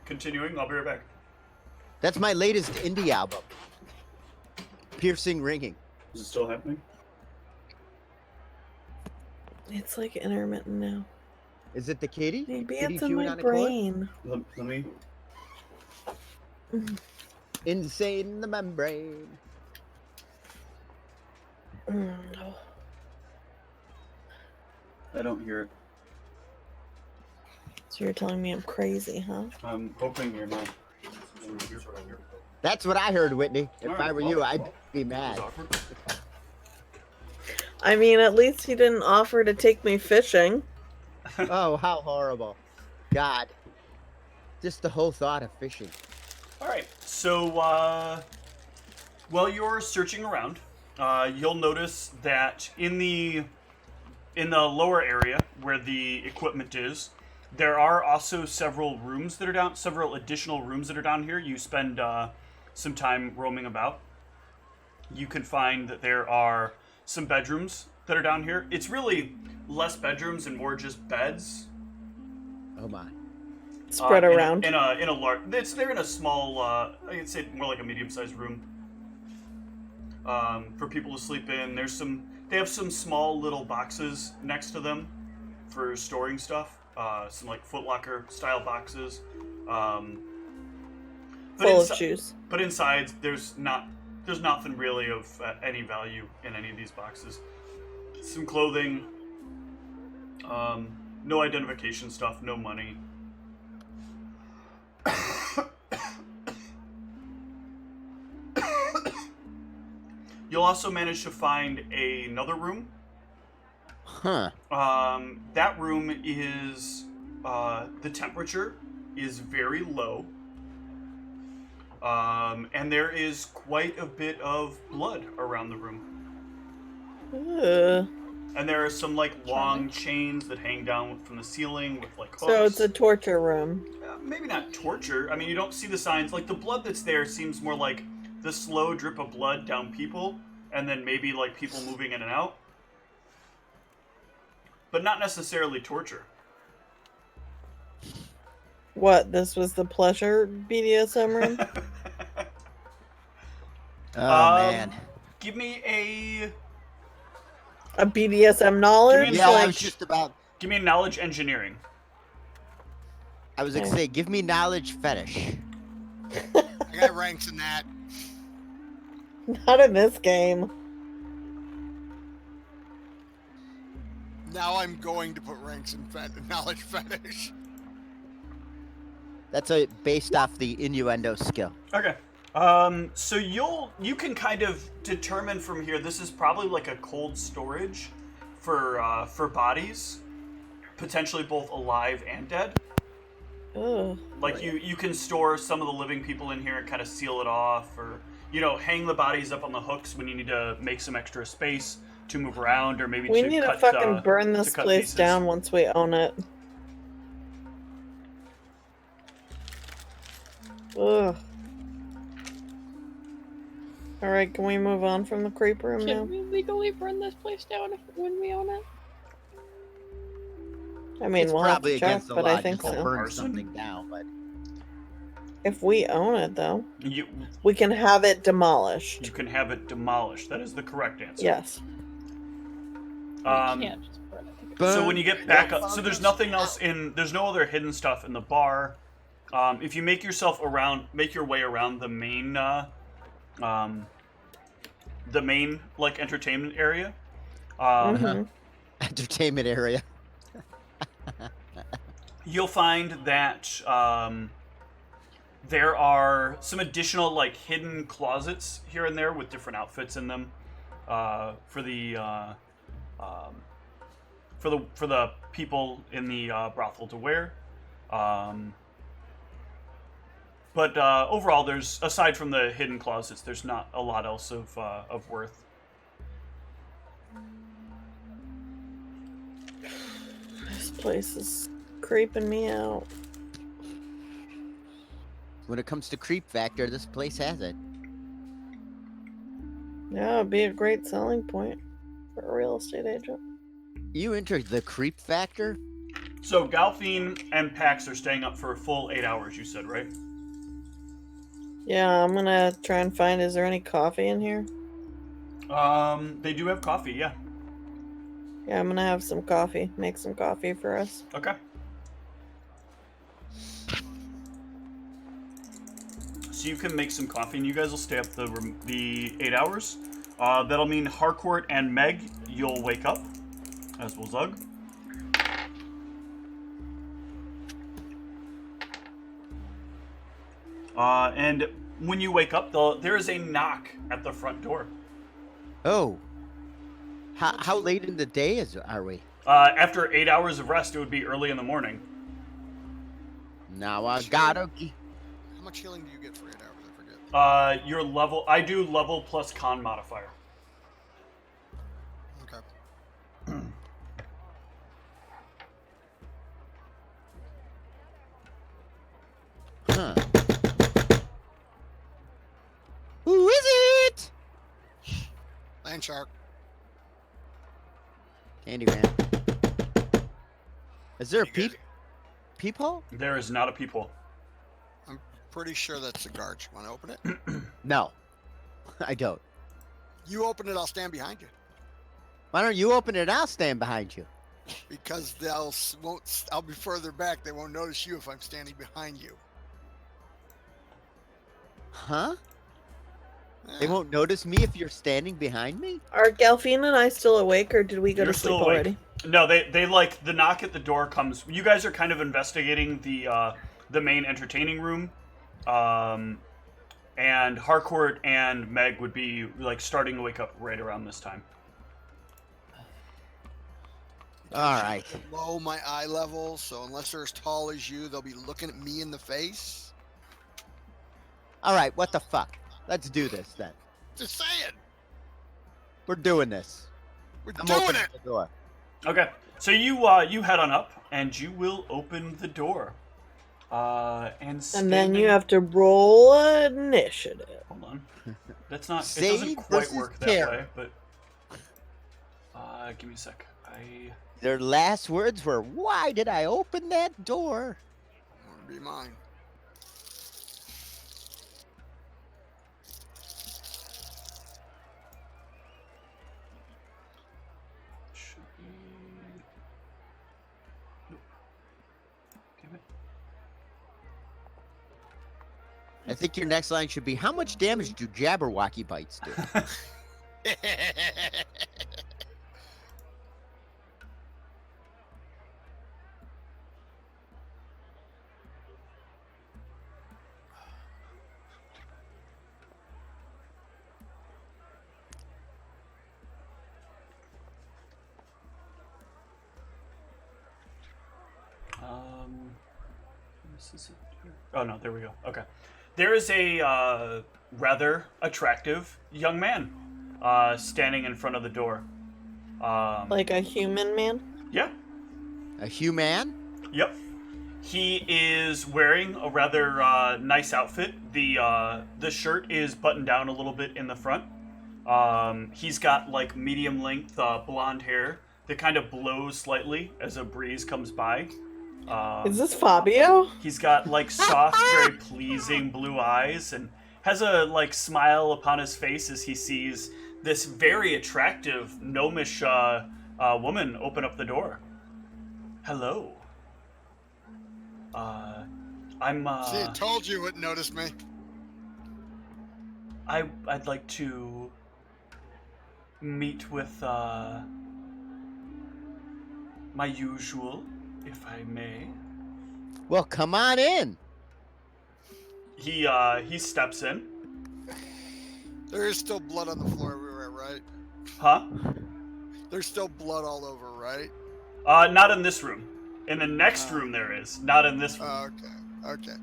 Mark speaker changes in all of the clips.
Speaker 1: continuing. I'll be right back.
Speaker 2: That's my latest indie album. Piercing Ringing.
Speaker 1: Is it still happening?
Speaker 3: It's like intermittent now.
Speaker 2: Is it the kitty?
Speaker 3: Maybe
Speaker 2: Kitty
Speaker 3: it's in
Speaker 2: chewing
Speaker 3: my
Speaker 2: on a cord?
Speaker 3: brain.
Speaker 1: Let me...
Speaker 2: Insane in the membrane.
Speaker 3: No.
Speaker 1: I don't hear it.
Speaker 3: So you're telling me I'm crazy, huh?
Speaker 1: I'm hoping you're not.
Speaker 2: That's what I heard, Whitney. If
Speaker 1: Alright,
Speaker 2: I were you, I'd be mad.
Speaker 3: I mean, at least he didn't offer to take me fishing.
Speaker 2: Oh, how horrible. God. Just the whole thought of fishing.
Speaker 1: Alright, so while you're searching around, you'll notice that in the lower area where the equipment is, there are also several additional rooms that are down here. You spend some time roaming about. You can find that there are some bedrooms that are down here. It's really less bedrooms and more just beds.
Speaker 2: Oh my.
Speaker 3: Spread around.
Speaker 1: In a large. They're in a small. I'd say more like a medium-sized room. For people to sleep in. They have some small little boxes next to them for storing stuff. Some like Foot Locker style boxes.
Speaker 3: Full of shoes.
Speaker 1: But inside, there's nothing really of any value in any of these boxes. Some clothing. No identification stuff. No money. You'll also manage to find another room.
Speaker 2: Huh.
Speaker 1: That room is the temperature is very low. And there is quite a bit of blood around the room. And there are some like long chains that hang down from the ceiling with like hooks.
Speaker 3: So it's a torture room.
Speaker 1: Maybe not torture. I mean, you don't see the signs. Like the blood that's there seems more like the slow drip of blood down people, and then maybe like people moving in and out. But not necessarily torture.
Speaker 3: What? This was the pleasure BDSM room?
Speaker 2: Oh, man.
Speaker 1: Give me a
Speaker 3: BDSM knowledge?
Speaker 2: Yeah, I was just about...
Speaker 1: Give me a knowledge engineering.
Speaker 2: I was going to say, give me knowledge fetish.
Speaker 4: I got ranks in that.
Speaker 3: Not in this game.
Speaker 4: Now I'm going to put ranks in knowledge fetish.
Speaker 2: That's based off the innuendo skill.
Speaker 1: Okay. So you can kind of determine from here, this is probably like a cold storage for bodies, potentially both alive and dead.
Speaker 3: Oh.
Speaker 1: Like you can store some of the living people in here and kind of seal it off, or hang the bodies up on the hooks when you need to make some extra space to move around, or maybe
Speaker 3: we need to fucking burn this place
Speaker 1: pieces
Speaker 3: down once we own it. Ugh. Alright, can we move on from the creep room now?
Speaker 5: Should we legally burn this place down when we own it?
Speaker 3: I mean,
Speaker 2: It's
Speaker 3: we'll have
Speaker 2: probably
Speaker 3: to check,
Speaker 2: against the
Speaker 3: but
Speaker 2: law
Speaker 3: I think
Speaker 2: just to
Speaker 3: so.
Speaker 2: burn
Speaker 1: Arson?
Speaker 2: something down, but...
Speaker 3: If we own it, though,
Speaker 1: You
Speaker 3: we can have it demolished.
Speaker 1: can have it demolished. That is the correct answer.
Speaker 3: Yes.
Speaker 5: We can't just burn it.
Speaker 1: So when you get back up, so there's nothing else there's no other hidden stuff in the bar. If you make your way around the main like entertainment area.
Speaker 2: Entertainment area.
Speaker 1: You'll find that there are some additional like hidden closets here and there with different outfits in them for the people in the brothel to wear. But overall, there's, aside from the hidden closets, there's not a lot else of worth.
Speaker 3: This place is creeping me out.
Speaker 2: When it comes to creep factor, this place has it.
Speaker 3: Yeah, it'd be a great selling point for a real estate agent.
Speaker 2: You entered the creep factor?
Speaker 1: So Galfine and Pax are staying up for a full 8 hours, you said, right?
Speaker 3: Yeah, I'm gonna try and find. Is there any coffee in here?
Speaker 1: They do have coffee, yeah.
Speaker 3: Yeah, I'm gonna have some coffee. Make some coffee for us.
Speaker 1: Okay. So you can make some coffee, and you guys will stay up the 8 hours. That'll mean Harcourt and Meg, you'll wake up, as will Zug. And when you wake up, there is a knock at the front door.
Speaker 2: Oh. How late in the day are we?
Speaker 1: After 8 hours of rest, it would be early in the morning.
Speaker 2: Now I gotta.
Speaker 4: How much healing do you get for 8 hours? I forget.
Speaker 1: Your level, I do level plus con modifier.
Speaker 4: Okay.
Speaker 2: Huh. Who is it?
Speaker 4: Land shark.
Speaker 2: Candyman. Is there a peephole?
Speaker 1: There is not a peephole.
Speaker 4: I'm pretty sure that's the guard. You want to open it?
Speaker 2: No, I don't.
Speaker 4: You open it, I'll stand behind you.
Speaker 2: Why don't you open it? I'll stand behind you.
Speaker 4: Because I'll be further back. They won't notice you if I'm standing behind you.
Speaker 2: Huh? They
Speaker 4: Yeah.
Speaker 2: won't notice me if you're standing behind me?
Speaker 3: Are Galfine and I still awake, or did we go
Speaker 1: You're
Speaker 3: to sleep
Speaker 1: still awake.
Speaker 3: already?
Speaker 1: No, they like the knock at the door comes. You guys are kind of investigating the main entertaining room, and Harcourt and Meg would be like starting to wake up right around this time.
Speaker 2: All right.
Speaker 4: Below my eye level, so unless they're as tall as you, they'll be looking at me in the face.
Speaker 2: All right, what the fuck? Let's do this then.
Speaker 4: Just saying.
Speaker 2: We're doing this.
Speaker 4: We're
Speaker 2: I'm
Speaker 4: doing
Speaker 2: opening
Speaker 4: it.
Speaker 2: the door.
Speaker 1: Okay, so you head on up, and you will open the door. And
Speaker 3: And then
Speaker 1: standing-
Speaker 3: you have to roll initiative.
Speaker 1: Hold on. That's not. It
Speaker 2: Save
Speaker 1: doesn't quite
Speaker 2: versus
Speaker 1: work that
Speaker 2: terror.
Speaker 1: way, but give me a sec.
Speaker 2: Their last words were, "Why did I open that door?"
Speaker 4: Want to be mine.
Speaker 1: Should be. Nope. Damn it.
Speaker 2: I think your next line should be, "How much damage do Jabberwocky bites do?"
Speaker 1: This is it here. Oh no, there we go. Okay, there is a rather attractive young man standing in front of the door.
Speaker 3: Like a human man?
Speaker 1: Yeah.
Speaker 2: A human?
Speaker 1: Yep. He is wearing a rather nice outfit. The shirt is buttoned down a little bit in the front. He's got like medium length blonde hair that kind of blows slightly as a breeze comes by.
Speaker 3: Is this Fabio?
Speaker 1: He's got like soft, very pleasing blue eyes and has a like smile upon his face as he sees this very attractive gnomish woman open up the door. Hello. I'm
Speaker 4: See, I told you wouldn't notice me.
Speaker 1: I'd like to meet with my usual, if I may.
Speaker 2: Well, come on in.
Speaker 1: He steps in.
Speaker 4: There is still blood on the floor everywhere, right?
Speaker 1: Huh?
Speaker 4: There's still blood all over, right?
Speaker 1: Not in this room. In the next room there is. Not in this room.
Speaker 4: Okay.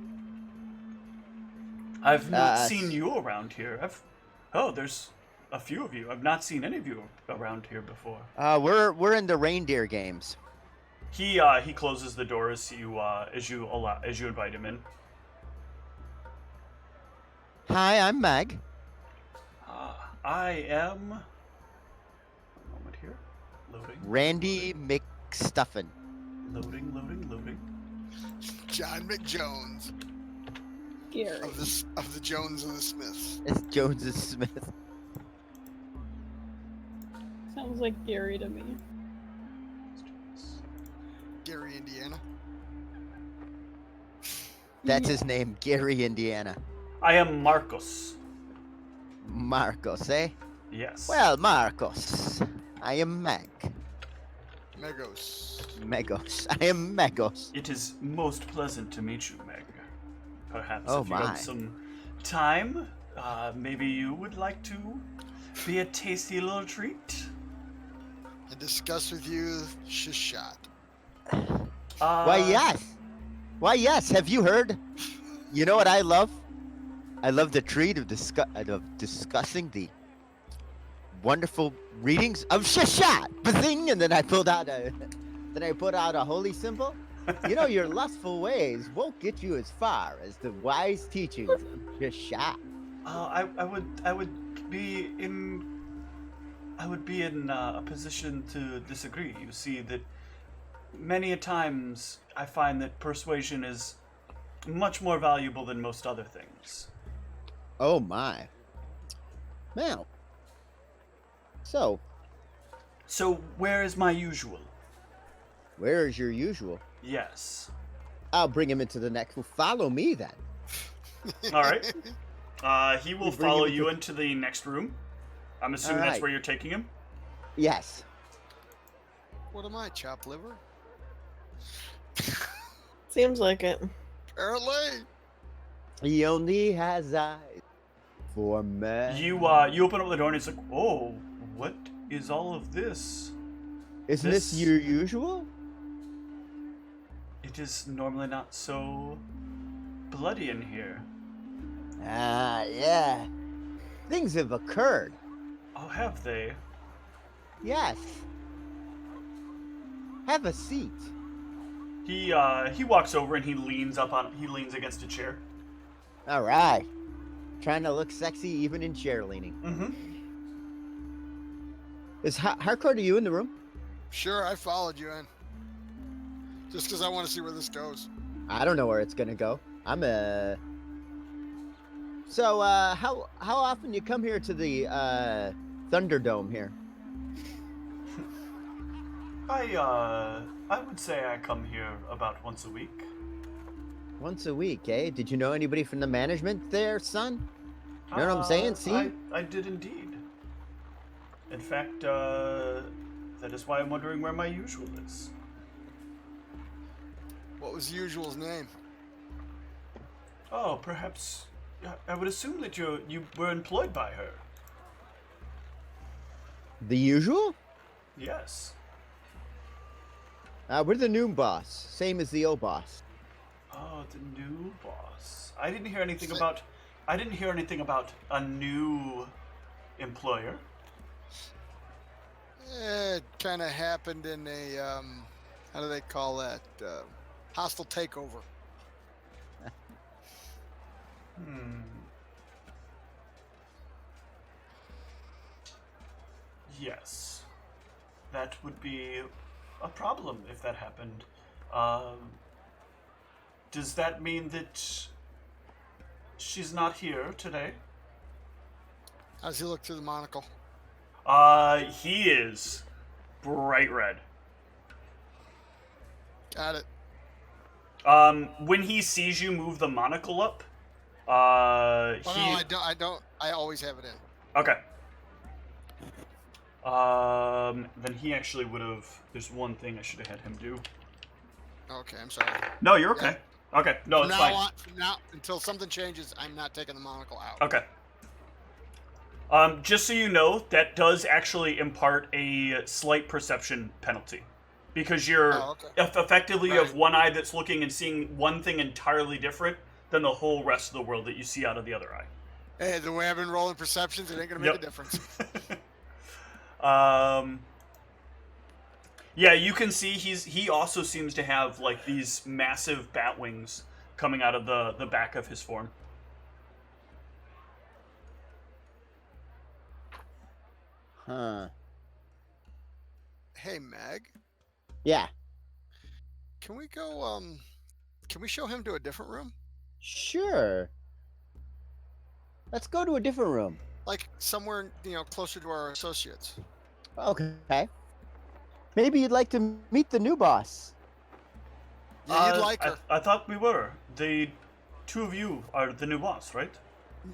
Speaker 1: I've not seen you around here. There's a few of you. I've not seen any of you around here before.
Speaker 2: We're in the reindeer games.
Speaker 1: He closes the door as you invite him in.
Speaker 2: Hi, I'm Meg.
Speaker 1: I am. One moment here. Loading.
Speaker 2: Randy McStuffin.
Speaker 1: Loading, loading, loading.
Speaker 4: John McJones
Speaker 5: Gary.
Speaker 4: of the Jones and the Smiths.
Speaker 2: It's Jones's Smith.
Speaker 5: Sounds like Gary to me.
Speaker 4: Gary, Indiana.
Speaker 2: That's his name, Gary, Indiana.
Speaker 1: I am Marcos.
Speaker 2: Marcos, eh?
Speaker 1: Yes.
Speaker 2: Well, Marcos, I am Meg.
Speaker 4: Megos.
Speaker 2: Megos. I am Megos.
Speaker 1: It is most pleasant to meet you, Meg. Perhaps
Speaker 2: Oh,
Speaker 1: if you
Speaker 2: my.
Speaker 1: have some time, maybe you would like to be a tasty little treat.
Speaker 4: And discuss with you Shishot.
Speaker 2: Why, yes. Why, yes. Have you heard? You know what I love? I love the treat of discussing the wonderful readings of Shashat. Bazing! And then I put out a holy symbol. You know, your lustful ways won't get you as far as the wise teachings of Shashat.
Speaker 1: I would be in a position to disagree. You see that many a times I find that persuasion is much more valuable than most other things.
Speaker 2: Oh my. Now. So,
Speaker 1: where is my usual?
Speaker 2: where is your usual?
Speaker 1: Yes.
Speaker 2: I'll bring him into the next. Well, follow me then.
Speaker 1: All right. He will
Speaker 2: You bring
Speaker 1: follow
Speaker 2: him
Speaker 1: you into the next room. I'm assuming that's
Speaker 2: Alright.
Speaker 1: where you're taking him.
Speaker 2: Yes.
Speaker 4: What am I, chopped liver?
Speaker 3: Seems like it.
Speaker 4: Apparently.
Speaker 2: He only has eyes for men.
Speaker 1: You open up the door and it's like, oh, what is all of this?
Speaker 2: Isn't this
Speaker 1: this-
Speaker 2: your usual?
Speaker 1: It is normally not so bloody in here.
Speaker 2: Ah, yeah. Things have occurred.
Speaker 1: Oh, have they?
Speaker 2: Yes. Have a seat.
Speaker 1: He walks over and he leans against a chair.
Speaker 2: All right. Trying to look sexy even in chair leaning.
Speaker 1: Mm-hmm.
Speaker 2: Is Harcourt, are you in the room?
Speaker 4: Sure, I followed you in. Just because I want to see where this goes.
Speaker 2: I don't know where it's gonna go. So, how often you come here to the Thunderdome here?
Speaker 1: I would say I come here about once a week.
Speaker 2: Once a week, eh? Did you know anybody from the management there, son? You know what I'm saying? See?
Speaker 1: I did indeed. In fact, that is why I'm wondering where my usual is.
Speaker 4: What was the usual's name?
Speaker 1: Oh, perhaps I would assume that you were employed by her.
Speaker 2: The usual?
Speaker 1: Yes.
Speaker 2: We're the new boss, same as the old boss.
Speaker 1: Oh, the new boss. I didn't hear anything about a new employer.
Speaker 4: It kind of happened in a, how do they call that? Hostile takeover.
Speaker 1: Yes. That would be a problem if that happened. Does that mean that she's not here today?
Speaker 4: How's he look through the monocle?
Speaker 1: He is bright red.
Speaker 4: Got it.
Speaker 1: When he sees you move the monocle up,
Speaker 4: Oh,
Speaker 1: he...
Speaker 4: no, I don't. I always have it in.
Speaker 1: Okay. Then he actually would have... There's one thing I should have had him do.
Speaker 4: Okay, I'm sorry.
Speaker 1: No, you're okay. Okay, no,
Speaker 4: From
Speaker 1: it's
Speaker 4: now
Speaker 1: fine.
Speaker 4: on, from now until something changes, I'm not taking the monocle out.
Speaker 1: Okay. Just so you know, that does actually impart a slight perception penalty. Because you're effectively
Speaker 4: Right.
Speaker 1: of one eye that's looking and seeing one thing entirely different than the whole rest of the world that you see out of the other eye.
Speaker 4: Hey, the way I've been rolling perceptions, it ain't gonna make
Speaker 1: Yep.
Speaker 4: a difference.
Speaker 1: Yeah, you can see he also seems to have like these massive bat wings coming out of the back of his form.
Speaker 2: Huh.
Speaker 4: Hey, Meg.
Speaker 2: Yeah.
Speaker 4: Can we go? Can we show him to a different room?
Speaker 2: Sure. Let's go to a different room.
Speaker 4: Like somewhere, closer to our associates.
Speaker 2: Okay. Maybe you'd like to meet the new boss.
Speaker 4: Yeah, you'd like her.
Speaker 1: I thought we were. The two of you are the new boss, right?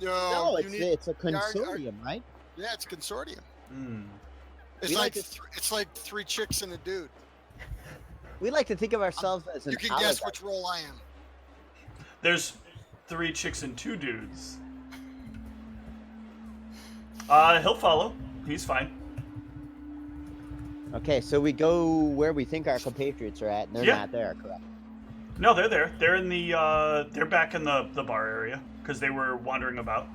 Speaker 2: No,
Speaker 4: you
Speaker 2: it's a consortium, right?
Speaker 4: Yeah, it's a consortium.
Speaker 1: Hmm.
Speaker 4: It's
Speaker 2: We
Speaker 4: like
Speaker 2: like
Speaker 4: it's like 3 chicks and a dude.
Speaker 2: We like to think of ourselves as an
Speaker 4: You can guess
Speaker 2: oligarch.
Speaker 4: which role I am.
Speaker 1: There's 3 chicks and 2 dudes. He'll follow. He's fine.
Speaker 2: Okay, so we go where we think our compatriots are at, and they're
Speaker 1: Yeah.
Speaker 2: not there, correct?
Speaker 1: No, they're there. They're in the. They're back in the bar area because they were wandering about.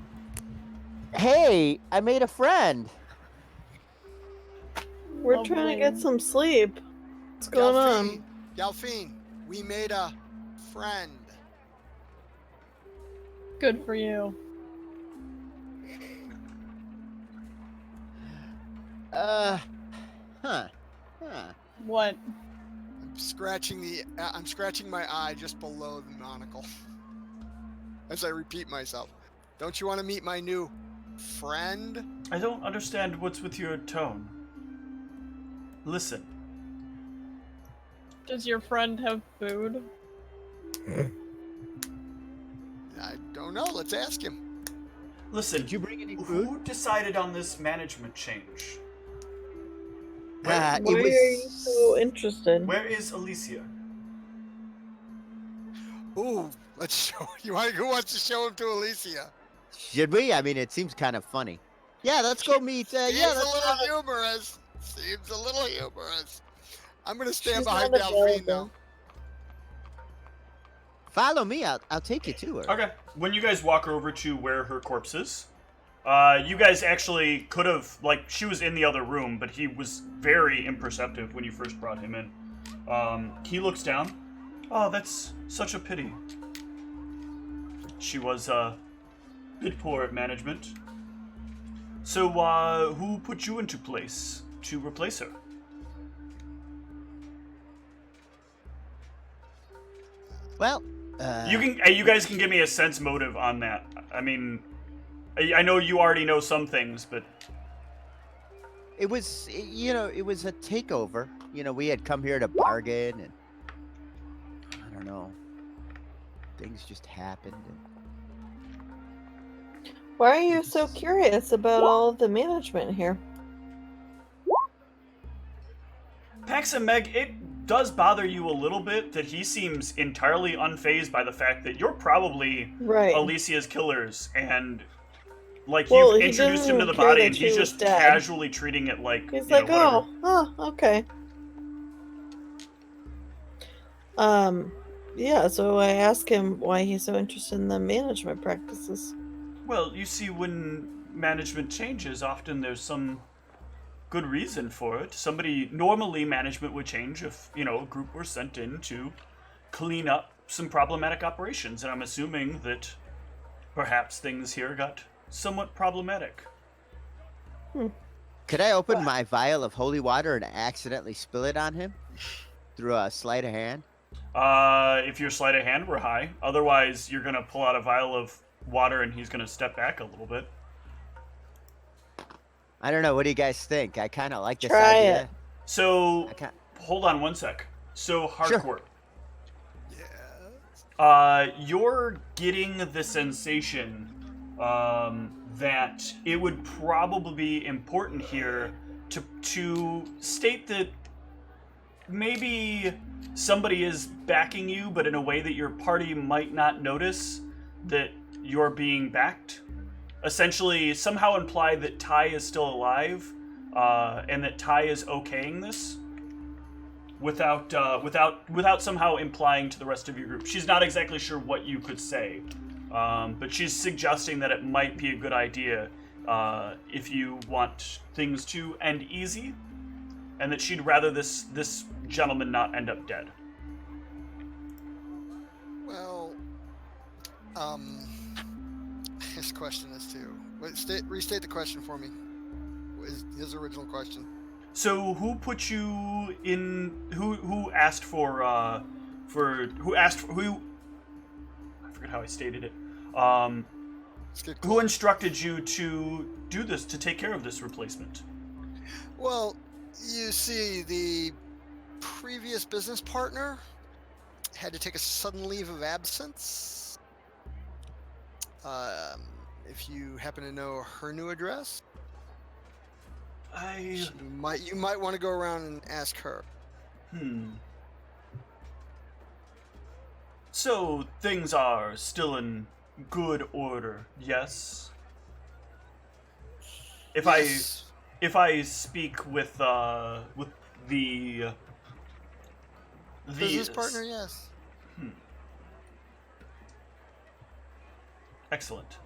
Speaker 2: Hey, I made a friend.
Speaker 3: We're trying to get some sleep. What's going on?
Speaker 4: Delphine, we made a friend.
Speaker 5: Good for you. What?
Speaker 4: I'm scratching my eye just below the monocle. As I repeat myself. Don't you want to meet my new friend?
Speaker 1: I don't understand what's with your tone. Listen.
Speaker 5: Does your friend have food?
Speaker 4: I don't know. Let's ask him.
Speaker 1: Listen.
Speaker 2: Did you bring any food?
Speaker 1: Who decided on this management change?
Speaker 3: Why are you so interested?
Speaker 1: Where is Alicia?
Speaker 4: Ooh, let's show you. Who wants to show him to Alicia?
Speaker 2: Should we? I mean, it seems kind of funny. Yeah, let's go meet.
Speaker 4: Seems
Speaker 2: Yeah,
Speaker 4: a
Speaker 2: let's
Speaker 4: little humorous. Seems a little humorous. I'm gonna stand
Speaker 3: She's
Speaker 4: behind
Speaker 3: not
Speaker 4: Delphine
Speaker 3: available.
Speaker 4: now.
Speaker 2: follow me. I'll take you to her.
Speaker 1: Okay. When you guys walk over to where her corpse is, you guys actually could have, she was in the other room, but he was very imperceptive when you first brought him in. He looks down. Oh, that's such a pity. She was, bit poor at management. So, who put you into place to replace her?
Speaker 2: Well,
Speaker 1: You guys can give me a sense motive on that. I mean, I know you already know some things, but
Speaker 2: it was it was a takeover. We had come here to bargain, and I don't know, things just happened.
Speaker 3: Why are you so curious about all of the management here?
Speaker 1: Pax and Meg, it does bother you a little bit that he seems entirely unfazed by the fact that you're probably
Speaker 3: Right.
Speaker 1: Alicia's killers, and
Speaker 3: Well,
Speaker 1: you've
Speaker 3: he
Speaker 1: introduced him to
Speaker 3: didn't
Speaker 1: the
Speaker 3: care
Speaker 1: body,
Speaker 3: that
Speaker 1: and
Speaker 3: she
Speaker 1: he's
Speaker 3: was
Speaker 1: just
Speaker 3: dead.
Speaker 1: casually treating it like
Speaker 3: He's
Speaker 1: you know,
Speaker 3: like,
Speaker 1: whatever.
Speaker 3: okay. Yeah, so I asked him why he's so interested in the management practices.
Speaker 1: Well, you see, when management changes, often there's some good reason for it. Normally management would change if, a group were sent in to clean up some problematic operations, and I'm assuming that perhaps things here got somewhat problematic.
Speaker 2: Could I open my vial of holy water and accidentally spill it on him through a sleight of hand?
Speaker 1: If your sleight of hand were high, otherwise you're gonna pull out a vial of water and he's gonna step back a little bit.
Speaker 2: I don't know. What do you guys think? I kind of like this
Speaker 3: Try
Speaker 2: idea.
Speaker 3: it.
Speaker 1: So,
Speaker 2: I can't.
Speaker 1: hold on one sec. So, Harcourt,
Speaker 4: Yeah.
Speaker 1: you're getting the sensation that it would probably be important here to state that maybe somebody is backing you, but in a way that your party might not notice that you're being backed. Essentially, somehow imply that Ty is still alive, and that Ty is okaying this, without somehow implying to the rest of your group. She's not exactly sure what you could say, but she's suggesting that it might be a good idea if you want things to end easy, and that she'd rather this gentleman not end up dead.
Speaker 4: Well, his question is too. Restate the question for me. His original question.
Speaker 1: So who put you in? Who asked for who asked who. I forget how I stated it.
Speaker 4: Let's get
Speaker 1: Who
Speaker 4: close.
Speaker 1: instructed you to do this, to take care of this replacement?
Speaker 4: Well, you see, the previous business partner had to take a sudden leave of absence. If you happen to know her new address, you might want to go around and ask her.
Speaker 1: So things are still in good order, yes?
Speaker 4: Yes.
Speaker 1: If I speak with the
Speaker 4: Business partner, yes.
Speaker 1: Excellent.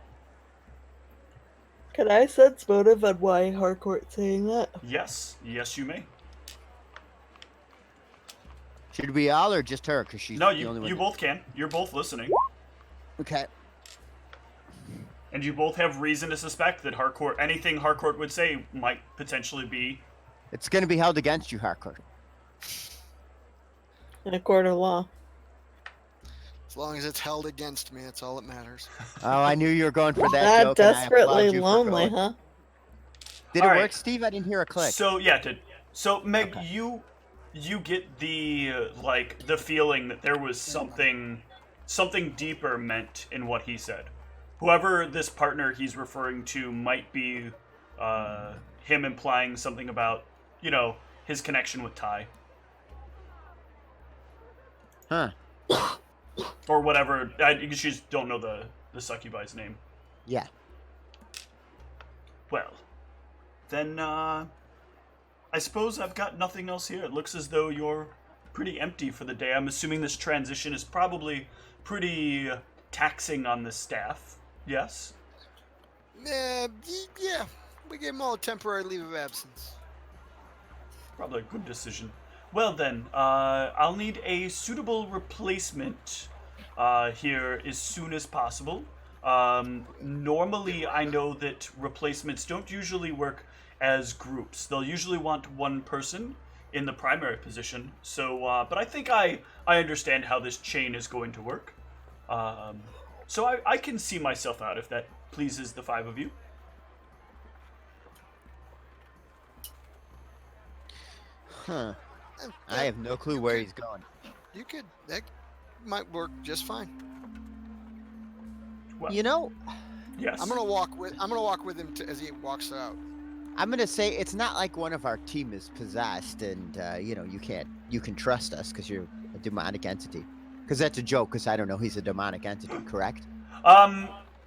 Speaker 3: Can I sense motive on why Harcourt's saying that?
Speaker 1: Yes, you may.
Speaker 2: Should we all or just her? Because she's
Speaker 1: No,
Speaker 2: the only one.
Speaker 1: you both can. You're both listening.
Speaker 2: Okay.
Speaker 1: And you both have reason to suspect that anything Harcourt would say might potentially be...
Speaker 2: It's going to be held against you, Harcourt.
Speaker 3: In a court of law.
Speaker 4: As long as it's held against me, that's all that matters.
Speaker 2: Oh, I knew you were going for that
Speaker 3: Not
Speaker 2: joke. and I applaud
Speaker 3: desperately
Speaker 2: you for
Speaker 3: lonely,
Speaker 2: going.
Speaker 3: huh?
Speaker 2: Did
Speaker 1: All
Speaker 2: it
Speaker 1: right.
Speaker 2: work, Steve? I didn't hear a click.
Speaker 1: So, yeah, it did. So, Meg,
Speaker 2: Okay.
Speaker 1: you get the, the feeling that there was something deeper meant in what he said. Whoever this partner he's referring to might be him implying something about, his connection with Ty.
Speaker 2: Huh.
Speaker 1: Or whatever. You just don't know the succubi's name.
Speaker 2: Yeah.
Speaker 1: Well, then, I suppose I've got nothing else here. It looks as though you're pretty empty for the day. I'm assuming this transition is probably pretty taxing on the staff. Yes?
Speaker 4: Yeah, we gave them all a temporary leave of absence.
Speaker 1: Probably a good decision. Well then, I'll need a suitable replacement here as soon as possible. Normally, I know that replacements don't usually work as groups. They'll usually want one person in the primary position. So, but I think I understand how this chain is going to work. So I can see myself out if that pleases the five of you.
Speaker 2: Huh. I have no clue where he's going.
Speaker 4: That might work just fine.
Speaker 1: Well,
Speaker 2: You know,
Speaker 1: yes.
Speaker 4: I'm gonna walk with him as he walks out.
Speaker 2: I'm gonna say it's not like one of our team is possessed, and you can trust us because you're a demonic entity. Because that's a joke. Because I don't know, he's a demonic entity, correct?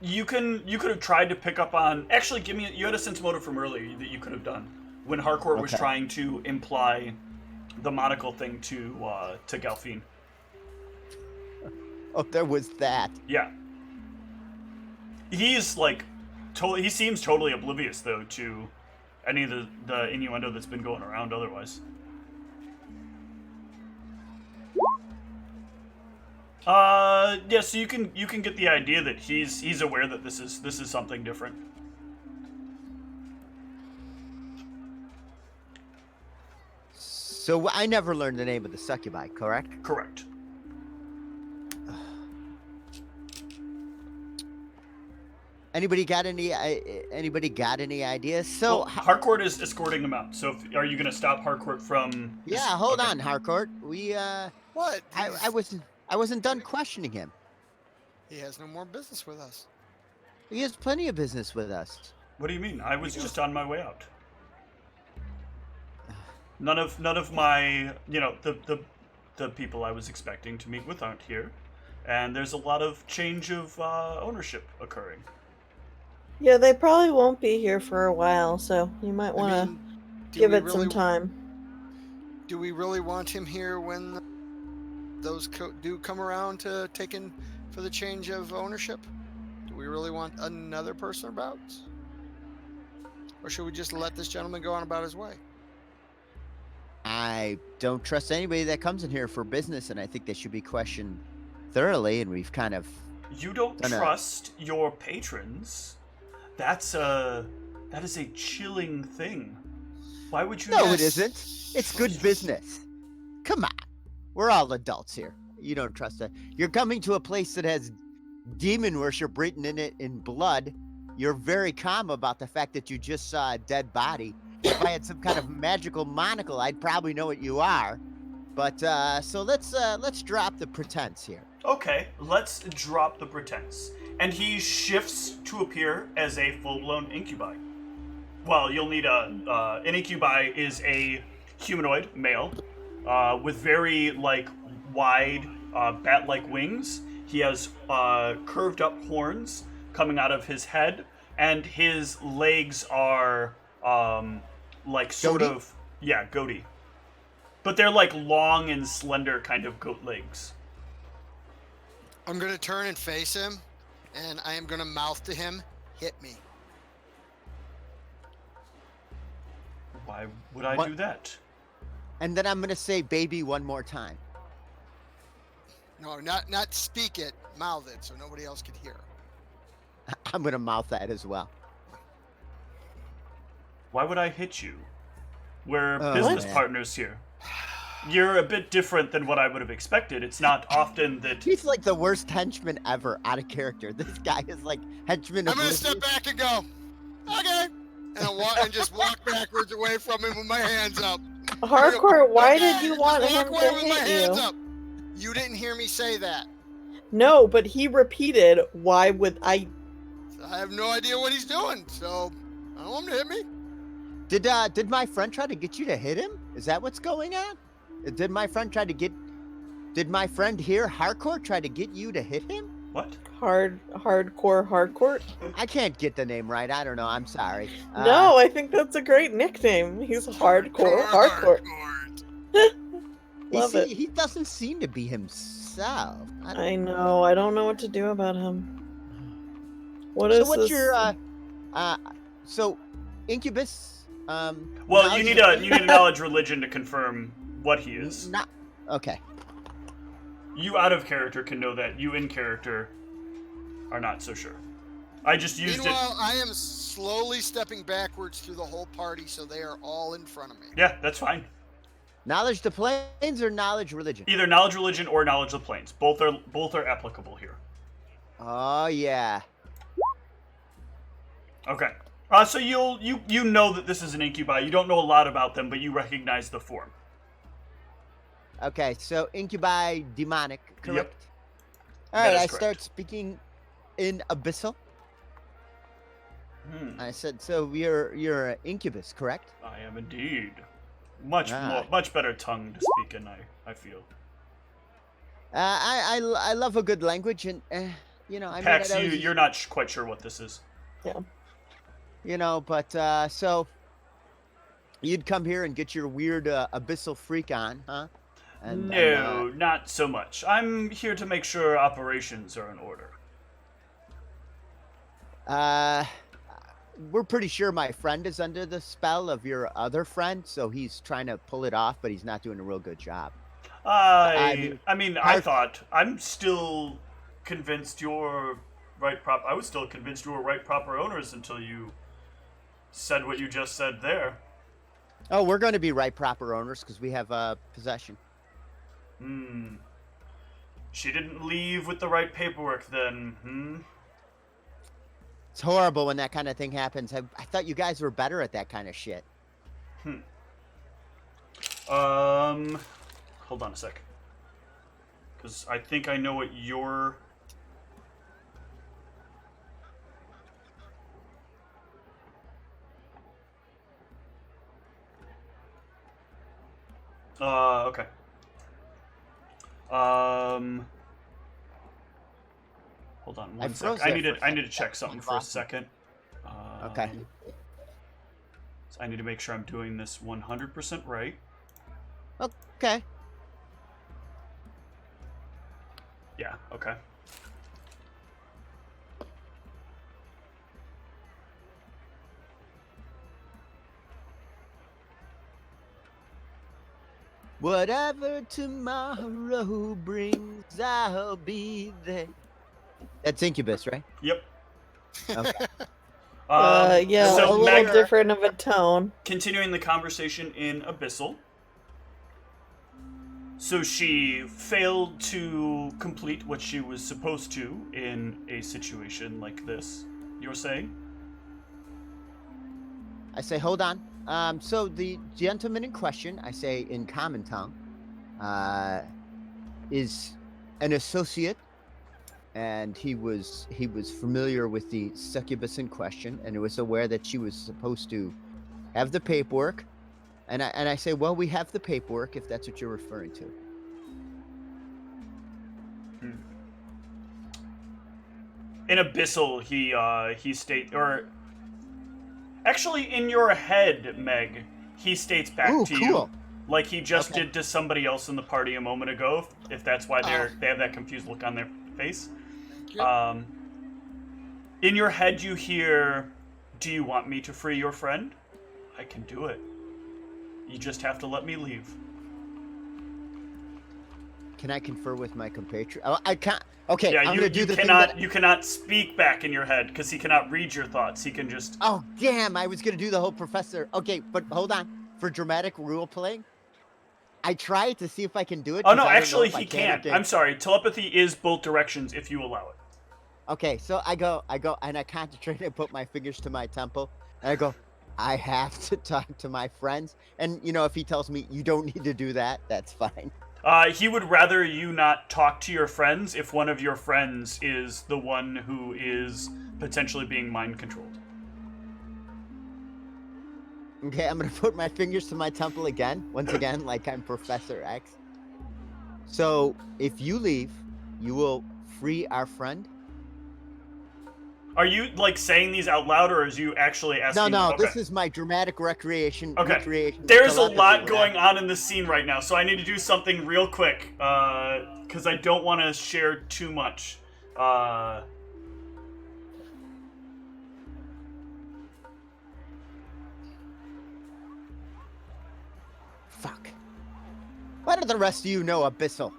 Speaker 1: You could have tried to pick up on. Actually, you had a sense motive from earlier that you could have done when Harcourt was
Speaker 2: Okay.
Speaker 1: trying to imply the monocle thing to Galfine.
Speaker 2: Oh, there was that.
Speaker 1: Yeah. He's he seems totally oblivious though to any of the innuendo that's been going around otherwise. Yeah, so you can get the idea that he's aware that this is something different.
Speaker 2: So I never learned the name of the succubi, correct?
Speaker 1: Correct.
Speaker 2: Anybody got any ideas? So
Speaker 1: Well, Harcourt is escorting him out. So are you going to stop Harcourt from?
Speaker 2: yeah, hold
Speaker 1: okay.
Speaker 2: on, Harcourt.
Speaker 4: What?
Speaker 2: I wasn't done questioning him.
Speaker 4: He has no more business with us.
Speaker 2: He has plenty of business with us.
Speaker 1: What do you mean? I was just on my way out. None of my, the people I was expecting to meet with aren't here, and there's a lot of change of ownership occurring.
Speaker 3: Yeah, they probably won't be here for a while, so you might want to
Speaker 4: do
Speaker 3: give
Speaker 4: we
Speaker 3: it some time.
Speaker 4: Do we really want him here when those do come around to take in for the change of ownership? Do we really want another person about? Or should we just let this gentleman go on about his way?
Speaker 2: I don't trust anybody that comes in here for business, and I think they should be questioned thoroughly. And we've kind of
Speaker 1: You don't
Speaker 2: No, no.
Speaker 1: trust your patrons. That is a chilling thing. Why would you?
Speaker 2: no,
Speaker 4: Yes.
Speaker 2: it isn't. It's good business. Come on, we're all adults here. you don't trust it. You're coming to a place that has demon worship written in it in blood. You're very calm about the fact that you just saw a dead body. If I had some kind of magical monocle, I'd probably know what you are. But so let's drop the pretense here.
Speaker 1: Okay, let's drop the pretense. And he shifts to appear as a full-blown incubi. Well, you'll need an incubi is a humanoid male with very wide bat-like wings. He has curved up horns coming out of his head, and his legs are goatee. But they're long and slender kind of goat legs.
Speaker 4: I'm gonna turn and face him, and I am gonna mouth to him, "Hit me."
Speaker 1: Why would I
Speaker 2: What?
Speaker 1: do that?
Speaker 2: And then I'm gonna say baby one more time.
Speaker 4: No, not speak it, mouth it, so nobody else can hear.
Speaker 2: I'm gonna mouth that as well.
Speaker 1: Why would I hit you? We're
Speaker 2: Oh,
Speaker 1: business
Speaker 2: man.
Speaker 1: partners here. You're a bit different than what I would have expected. It's not often that...
Speaker 2: He's like the worst henchman ever, out of character. This guy is like henchman.
Speaker 4: I'm gonna
Speaker 2: oblivious.
Speaker 4: step back and go, "Okay," and just walk backwards away from him with my hands up.
Speaker 3: Hardcore, why
Speaker 4: Okay,
Speaker 3: did you
Speaker 4: just
Speaker 3: want
Speaker 4: walk
Speaker 3: him
Speaker 4: away
Speaker 3: to
Speaker 4: with my
Speaker 3: hit
Speaker 4: hands
Speaker 3: you?
Speaker 4: up. You didn't hear me say that.
Speaker 3: No, but he repeated, why would I...
Speaker 4: So I have no idea what he's doing, so I don't want him to hit me.
Speaker 2: Did my friend try to get you to hit him? Is that what's going on? Did my friend here, Hardcore, try to get you to hit him?
Speaker 1: What?
Speaker 3: Hardcore?
Speaker 2: I can't get the name right. I don't know. I'm sorry.
Speaker 3: No, I think that's a great nickname. He's hardcore. Love it.
Speaker 2: He doesn't seem to be himself.
Speaker 3: I know. I don't know what to do about him. What is
Speaker 2: So what's
Speaker 3: this?
Speaker 2: your so incubus?
Speaker 1: Well, you need a knowledge religion to confirm what he is.
Speaker 2: Not okay.
Speaker 1: You out of character can know that. You in character are not so sure. I just used
Speaker 4: Meanwhile, I am slowly stepping backwards through the whole party, so they are all in front of me.
Speaker 1: it. Yeah, that's fine.
Speaker 2: Knowledge to planes or knowledge religion?
Speaker 1: Either knowledge religion or knowledge of planes. Both are applicable here.
Speaker 2: Oh yeah.
Speaker 1: Okay. So you know that this is an incubi. You don't know a lot about them, but you recognize the form.
Speaker 2: Okay, so incubi demonic, correct?
Speaker 1: Yep.
Speaker 2: All right,
Speaker 1: That is
Speaker 2: I
Speaker 1: correct.
Speaker 2: start speaking in abyssal. I said, so you're an incubus, correct?
Speaker 1: I am indeed. Much better tongue to speak in. I feel.
Speaker 2: I love a good language, and you know, I mean,
Speaker 1: Pax,
Speaker 2: I'd always-
Speaker 1: you're not quite sure what this is.
Speaker 3: Yeah.
Speaker 2: you know, but so you'd come here and get your weird abyssal freak on, huh? And,
Speaker 1: No, not so much. I'm here to make sure operations are in order.
Speaker 2: we're pretty sure my friend is under the spell of your other friend, so he's trying to pull it off, but he's not doing a real good job.
Speaker 1: I thought I'm still convinced you're right I was still convinced you were right proper owners until you said what you just said there.
Speaker 2: Oh, we're going to be right proper owners because we have possession.
Speaker 1: She didn't leave with the right paperwork then,
Speaker 2: It's horrible when that kind of thing happens. I thought you guys were better at that kind of shit.
Speaker 1: Hold on a sec. Because I think I know what your... okay. Hold on one
Speaker 2: froze
Speaker 1: sec. I
Speaker 2: there
Speaker 1: need
Speaker 2: for a
Speaker 1: to
Speaker 2: second.
Speaker 1: check something for a second.
Speaker 2: Okay.
Speaker 1: So I need to make sure I'm doing this 100% right.
Speaker 2: Okay.
Speaker 1: Yeah, okay.
Speaker 2: Whatever tomorrow brings, I'll be there. That's Incubus, right?
Speaker 1: Yep.
Speaker 2: Okay.
Speaker 3: Yeah,
Speaker 1: so
Speaker 3: a little
Speaker 1: Meg-
Speaker 3: different of a tone.
Speaker 1: Continuing the conversation in Abyssal. So she failed to complete what she was supposed to in a situation like this, you're saying?
Speaker 2: I say, hold on. So the gentleman in question, I say in common tongue, is an associate, and he was familiar with the succubus in question, and was aware that she was supposed to have the paperwork. And I say, well, we have the paperwork if that's what you're referring to.
Speaker 1: In Abyssal, he state, or actually in your head, Meg, he states back to you, like he just did to somebody else in the party a moment ago. If that's why they have that confused look on their face. In your head, you hear, "Do you want me to free your friend? I can do it. You just have to let me leave."
Speaker 2: Can I confer with my compatriot? Oh, I can't. Okay,
Speaker 1: yeah,
Speaker 2: I'm gonna do the
Speaker 1: cannot,
Speaker 2: thing that...
Speaker 1: You cannot speak back in your head because he cannot read your thoughts. He can just.
Speaker 2: Oh damn! I was gonna do the whole professor. Okay, but hold on. For dramatic role playing, I tried to see if I can do it.
Speaker 1: Oh no,
Speaker 2: I
Speaker 1: actually
Speaker 2: don't know if
Speaker 1: he
Speaker 2: I can.
Speaker 1: can. I'm sorry. Telepathy is both directions if you allow it.
Speaker 2: Okay, so I go, and I concentrate and put my fingers to my temple, and I go, I have to talk to my friends. And, you know, if he tells me you don't need to do that, that's fine.
Speaker 1: He would rather you not talk to your friends if one of your friends is the one who is potentially being mind controlled.
Speaker 2: Okay, I'm going to put my fingers to my temple again, once again, like I'm Professor X. So, if you leave, you will free our friend.
Speaker 1: Are you, like, saying these out loud, or is you actually asking?
Speaker 2: No,
Speaker 1: okay.
Speaker 2: This is my dramatic recreation.
Speaker 1: Okay. There's a lot going on in the scene right now, so I need to do something real quick, because I don't want to share too much.
Speaker 2: Fuck. Why do the rest of you know Abyssal?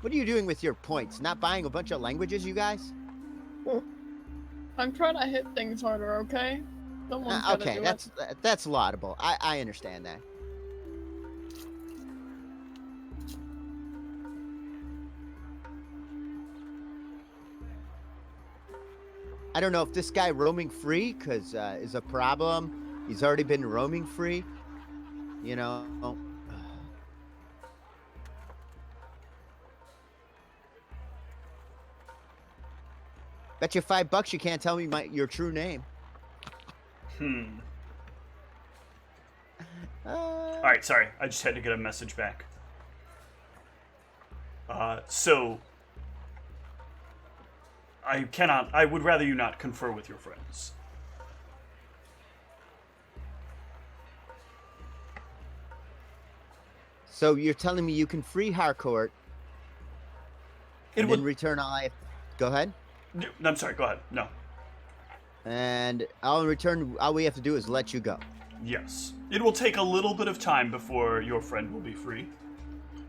Speaker 2: What are you doing with your points? Not buying a bunch of languages, you guys?
Speaker 5: I'm trying to hit things harder, okay? Someone's gotta
Speaker 2: okay,
Speaker 5: do
Speaker 2: that's laudable. I understand that. I don't know if this guy roaming free is a problem. He's already been roaming free. You know. Bet you $5 you can't tell me your true name.
Speaker 1: Alright, sorry. I just had to get a message back. So... I would rather you not confer with your friends.
Speaker 2: So you're telling me you can free Harcourt and in return Go ahead.
Speaker 1: No, I'm sorry, go ahead. No.
Speaker 2: And in return, all we have to do is let you go.
Speaker 1: Yes. It will take a little bit of time before your friend will be free.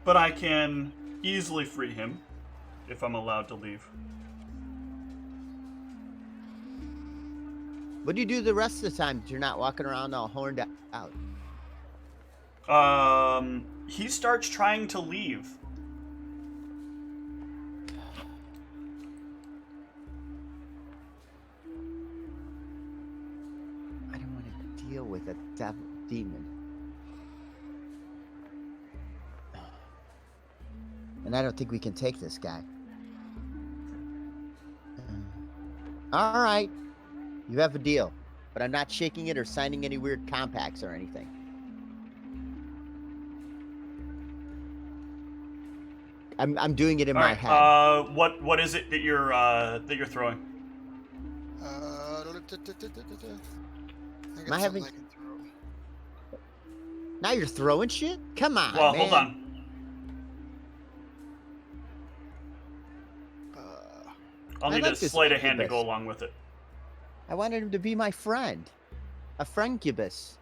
Speaker 1: But I can easily free him if I'm allowed to leave.
Speaker 2: What do you do the rest of the time that you're not walking around all horned out?
Speaker 1: He starts trying to leave.
Speaker 2: I don't want to deal with a demon. And I don't think we can take this guy. All right. You have a deal, but I'm not shaking it or signing any weird compacts or anything. I'm doing it in my head.
Speaker 1: What is it that you're throwing?
Speaker 4: I
Speaker 2: Am I having?
Speaker 4: I can throw.
Speaker 2: Now you're throwing shit? Come on,
Speaker 1: Well,
Speaker 2: man.
Speaker 1: hold on. I'll need a sleight of hand to go along with it.
Speaker 2: I wanted him to be my friend. A friendcubus.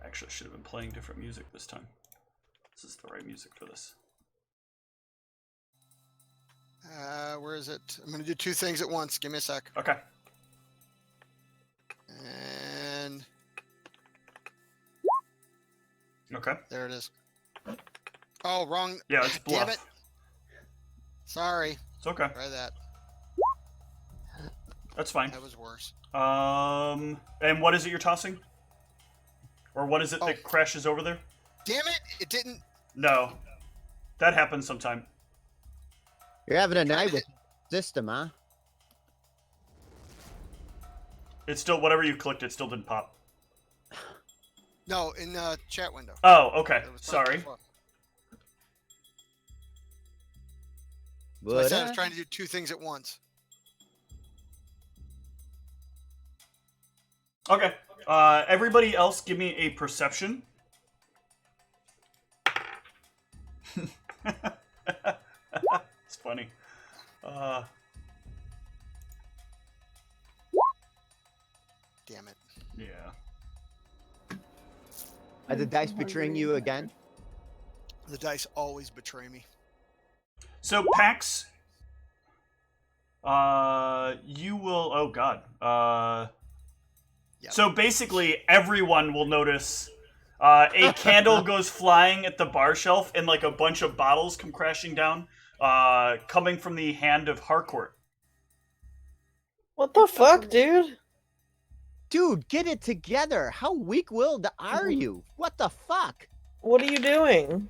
Speaker 1: Actually, I should have been playing different music this time. This is the right music for this.
Speaker 4: Where is it? I'm gonna do two things at once. Give me a sec.
Speaker 1: Okay.
Speaker 4: And
Speaker 1: Okay.
Speaker 4: there it is. Oh, wrong.
Speaker 1: Yeah, it's bluff.
Speaker 4: Damn it. Sorry.
Speaker 1: It's okay.
Speaker 4: Try that.
Speaker 1: That's fine.
Speaker 4: That was worse.
Speaker 1: And what is it you're tossing? Or what is it that crashes over there?
Speaker 4: Damn it! It didn't.
Speaker 1: No. That happens sometime.
Speaker 2: You're having a night with system, huh?
Speaker 1: It's still, whatever you clicked, it still didn't pop.
Speaker 4: No, in the chat window.
Speaker 1: Oh, okay.
Speaker 4: It was
Speaker 1: Sorry.
Speaker 4: before. So I said I was trying to do two things at once.
Speaker 1: Okay. Everybody else give me a perception. It's funny.
Speaker 4: Damn it.
Speaker 1: Yeah.
Speaker 2: Are the dice betraying you again?
Speaker 4: The dice always betray me.
Speaker 1: So Pax, you will. Oh God.
Speaker 4: Yep.
Speaker 1: So basically, everyone will notice a candle goes flying at the bar shelf, and like a bunch of bottles come crashing down, coming from the hand of Harcourt.
Speaker 3: What the fuck, dude?
Speaker 2: Dude, get it together. How weak-willed are you? What the fuck?
Speaker 3: What are you doing?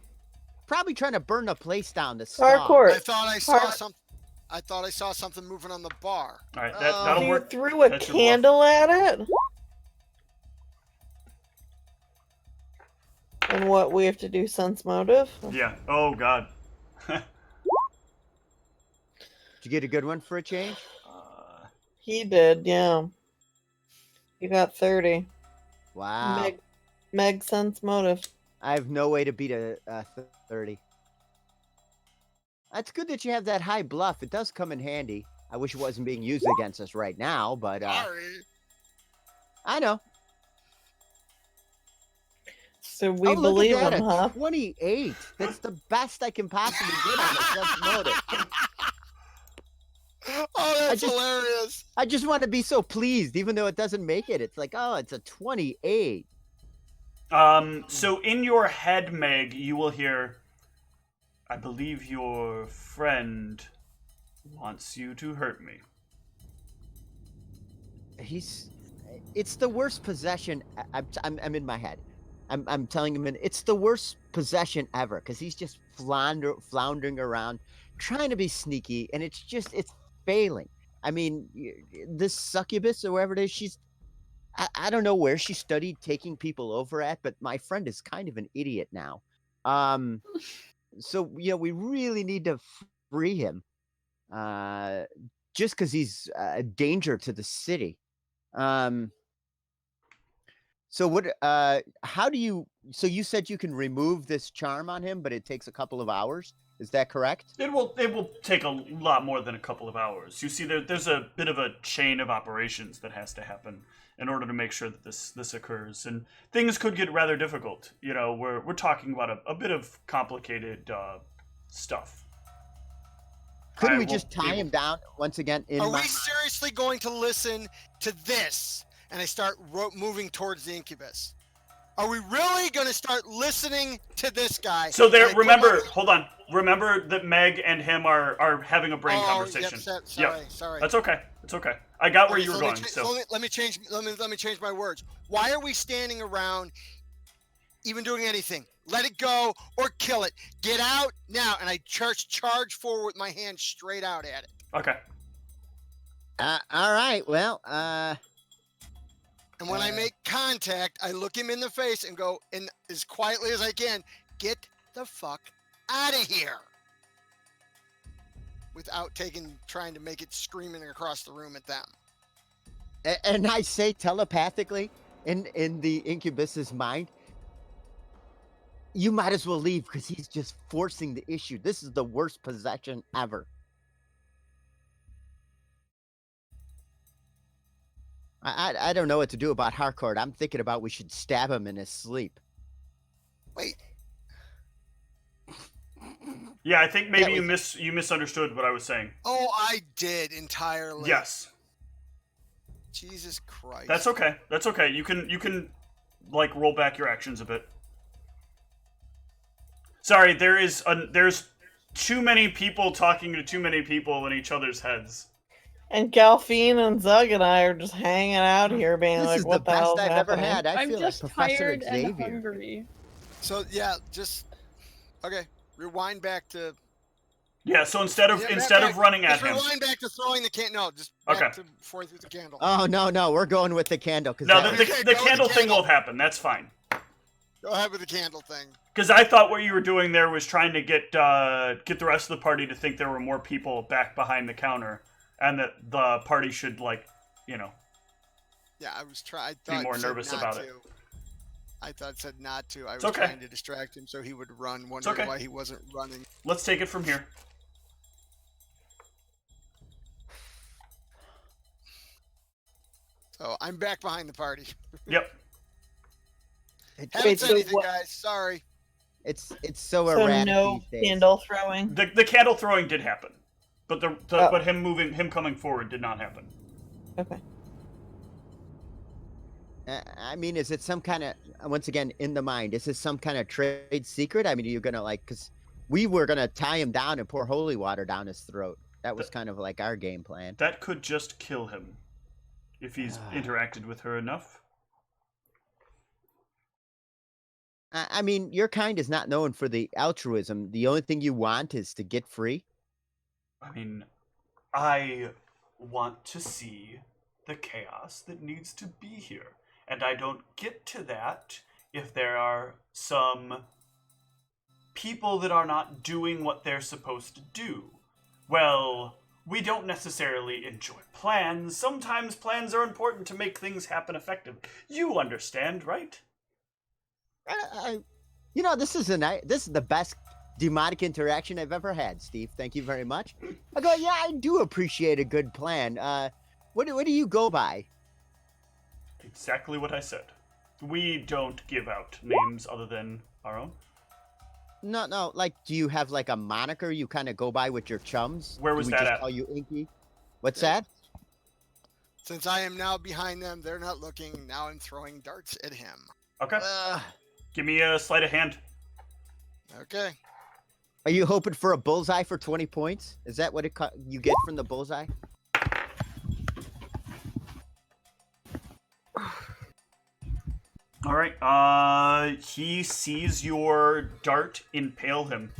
Speaker 2: Probably trying to burn the place down to stop.
Speaker 3: Hardcore.
Speaker 4: I thought I saw something. I thought I saw something moving on the bar.
Speaker 1: All right, that'll
Speaker 3: You
Speaker 1: work.
Speaker 3: threw a
Speaker 1: That's your bluff.
Speaker 3: candle at it? And what, we have to do sense motive?
Speaker 1: Yeah. Oh God.
Speaker 2: Did you get a good one for a change?
Speaker 3: He did, yeah. You got 30.
Speaker 2: Wow.
Speaker 3: Meg sense motive.
Speaker 2: I have no way to beat a 30. That's good that you have that high bluff. It does come in handy. I wish it wasn't being used against us right now, but
Speaker 4: Sorry.
Speaker 2: I know.
Speaker 3: So we
Speaker 2: Oh, look
Speaker 3: believe
Speaker 2: at that,
Speaker 3: him,
Speaker 2: a
Speaker 3: huh?
Speaker 2: 28. That's the best I can possibly get on a sense motive.
Speaker 4: Oh, that's
Speaker 2: just-
Speaker 4: hilarious.
Speaker 2: I just want to be so pleased, even though it doesn't make it. It's like, oh, it's a 28.
Speaker 1: So in your head, Meg, you will hear, I believe your friend wants you to hurt me.
Speaker 2: It's the worst possession. I'm in my head. I'm telling him, it's the worst possession ever because he's just floundering around, trying to be sneaky, and it's failing. I mean, this succubus or whoever it is, I don't know where she studied taking people over at, but my friend is kind of an idiot now. So we really need to free him, just because he's a danger to the city. So what? How do you? So you said you can remove this charm on him, but it takes a couple of hours. Is that correct?
Speaker 1: It will take a lot more than a couple of hours. You see, there's a bit of a chain of operations that has to happen in order to make sure that this occurs, and things could get rather difficult. We're talking about a bit of complicated stuff.
Speaker 2: Couldn't
Speaker 1: I
Speaker 2: we
Speaker 1: will
Speaker 2: just tie
Speaker 1: be-
Speaker 2: him down once again?
Speaker 4: Are we seriously going to listen to this? And I start moving towards the incubus. Are we really going to start listening to this guy?
Speaker 1: So there,
Speaker 4: And I
Speaker 1: remember,
Speaker 4: go-
Speaker 1: hold on. Remember that Meg and him are having a brain conversation.
Speaker 4: Yep,
Speaker 1: Yep.
Speaker 4: sorry.
Speaker 1: That's okay. It's okay. I got where
Speaker 4: Okay,
Speaker 1: you were
Speaker 4: so
Speaker 1: going.
Speaker 4: let me change my words. Why are we standing around even doing anything? Let it go or kill it. Get out now. And I charge forward with my hand straight out at it.
Speaker 1: Okay.
Speaker 2: All right. Well.
Speaker 4: And when I make contact, I look him in the face and go, and as quietly as I can, get the fuck out of here. Without trying to make it screaming across the room at them.
Speaker 2: And I say telepathically in the incubus's mind, you might as well leave because he's just forcing the issue. This is the worst possession ever. I don't know what to do about Harcourt. I'm thinking about we should stab him in his sleep.
Speaker 4: Wait.
Speaker 1: Yeah, I think maybe
Speaker 2: That
Speaker 1: you misunderstood what I was saying.
Speaker 4: Oh, I did entirely.
Speaker 1: Yes.
Speaker 4: Jesus Christ.
Speaker 1: That's okay. That's okay. You can like roll back your actions a bit. Sorry, there's too many people talking to too many people in each other's heads.
Speaker 3: And Galfine and Zug and I are just hanging out here, being
Speaker 2: This
Speaker 3: like,
Speaker 2: is
Speaker 3: "What
Speaker 2: the
Speaker 3: the hell's
Speaker 2: best I've ever
Speaker 3: happening?"
Speaker 2: had. I
Speaker 5: I'm
Speaker 2: feel like
Speaker 5: just
Speaker 2: Professor
Speaker 5: tired and
Speaker 2: Xavier.
Speaker 5: hungry.
Speaker 4: So yeah, just okay. Rewind back to.
Speaker 1: Yeah, so instead of running at
Speaker 4: just
Speaker 1: him.
Speaker 4: rewind back to throwing the can. No, just back
Speaker 1: Okay.
Speaker 4: to before he threw the candle.
Speaker 2: Oh no, we're going with the candle.
Speaker 1: No,
Speaker 2: that
Speaker 1: the
Speaker 2: was-
Speaker 1: the
Speaker 4: Go with
Speaker 1: candle
Speaker 4: the
Speaker 1: thing
Speaker 4: candle.
Speaker 1: will happen. That's fine.
Speaker 4: Go ahead with the candle thing.
Speaker 1: Because I thought what you were doing there was trying to get the rest of the party to think there were more people back behind the counter, and that the party should
Speaker 4: Yeah, I was trying. I thought
Speaker 1: more
Speaker 4: it said
Speaker 1: nervous
Speaker 4: not
Speaker 1: about
Speaker 4: to.
Speaker 1: it.
Speaker 4: I thought it said not to. I was
Speaker 1: It's okay.
Speaker 4: trying to distract him so he would run, wondering
Speaker 1: okay.
Speaker 4: why he wasn't running.
Speaker 1: Let's take it from here.
Speaker 4: So I'm back behind the party.
Speaker 1: Yep.
Speaker 4: Haven't
Speaker 3: Wait,
Speaker 4: said
Speaker 3: so
Speaker 4: anything,
Speaker 3: what-
Speaker 4: guys. Sorry.
Speaker 2: It's so
Speaker 3: So
Speaker 2: erratic
Speaker 3: no
Speaker 2: these days.
Speaker 3: candle throwing.
Speaker 1: The candle throwing did happen, but
Speaker 3: Oh.
Speaker 1: but him coming forward did not happen.
Speaker 3: Okay.
Speaker 2: I mean, is it some kind of, once again, in the mind, is this some kind of trade secret? I mean, are you going to because we were going to tie him down and pour holy water down his throat. That was kind of like our game plan.
Speaker 1: That could just kill him if he's interacted with her enough.
Speaker 2: I mean, your kind is not known for the altruism. The only thing you want is to get free.
Speaker 1: I mean, I want to see the chaos that needs to be here. And I don't get to that if there are some people that are not doing what they're supposed to do. Well, we don't necessarily enjoy plans. Sometimes plans are important to make things happen effectively. You understand, right?
Speaker 2: This is the best demonic interaction I've ever had, Steve. Thank you very much. I go, yeah, I do appreciate a good plan. What do you go by?
Speaker 1: Exactly what I said. We don't give out names other than our own.
Speaker 2: No. Like, do you have like a moniker you kind of go by with your chums?
Speaker 1: Where was
Speaker 2: do we
Speaker 1: that
Speaker 2: just
Speaker 1: at?
Speaker 2: call you Inky? What's that?
Speaker 4: Since I am now behind them, they're not looking. Now I'm throwing darts at him.
Speaker 1: Okay. Give me a sleight of hand.
Speaker 4: Okay.
Speaker 2: Are you hoping for a bullseye for 20 points? Is that what you get from the bullseye?
Speaker 1: All right. He sees your dart impale him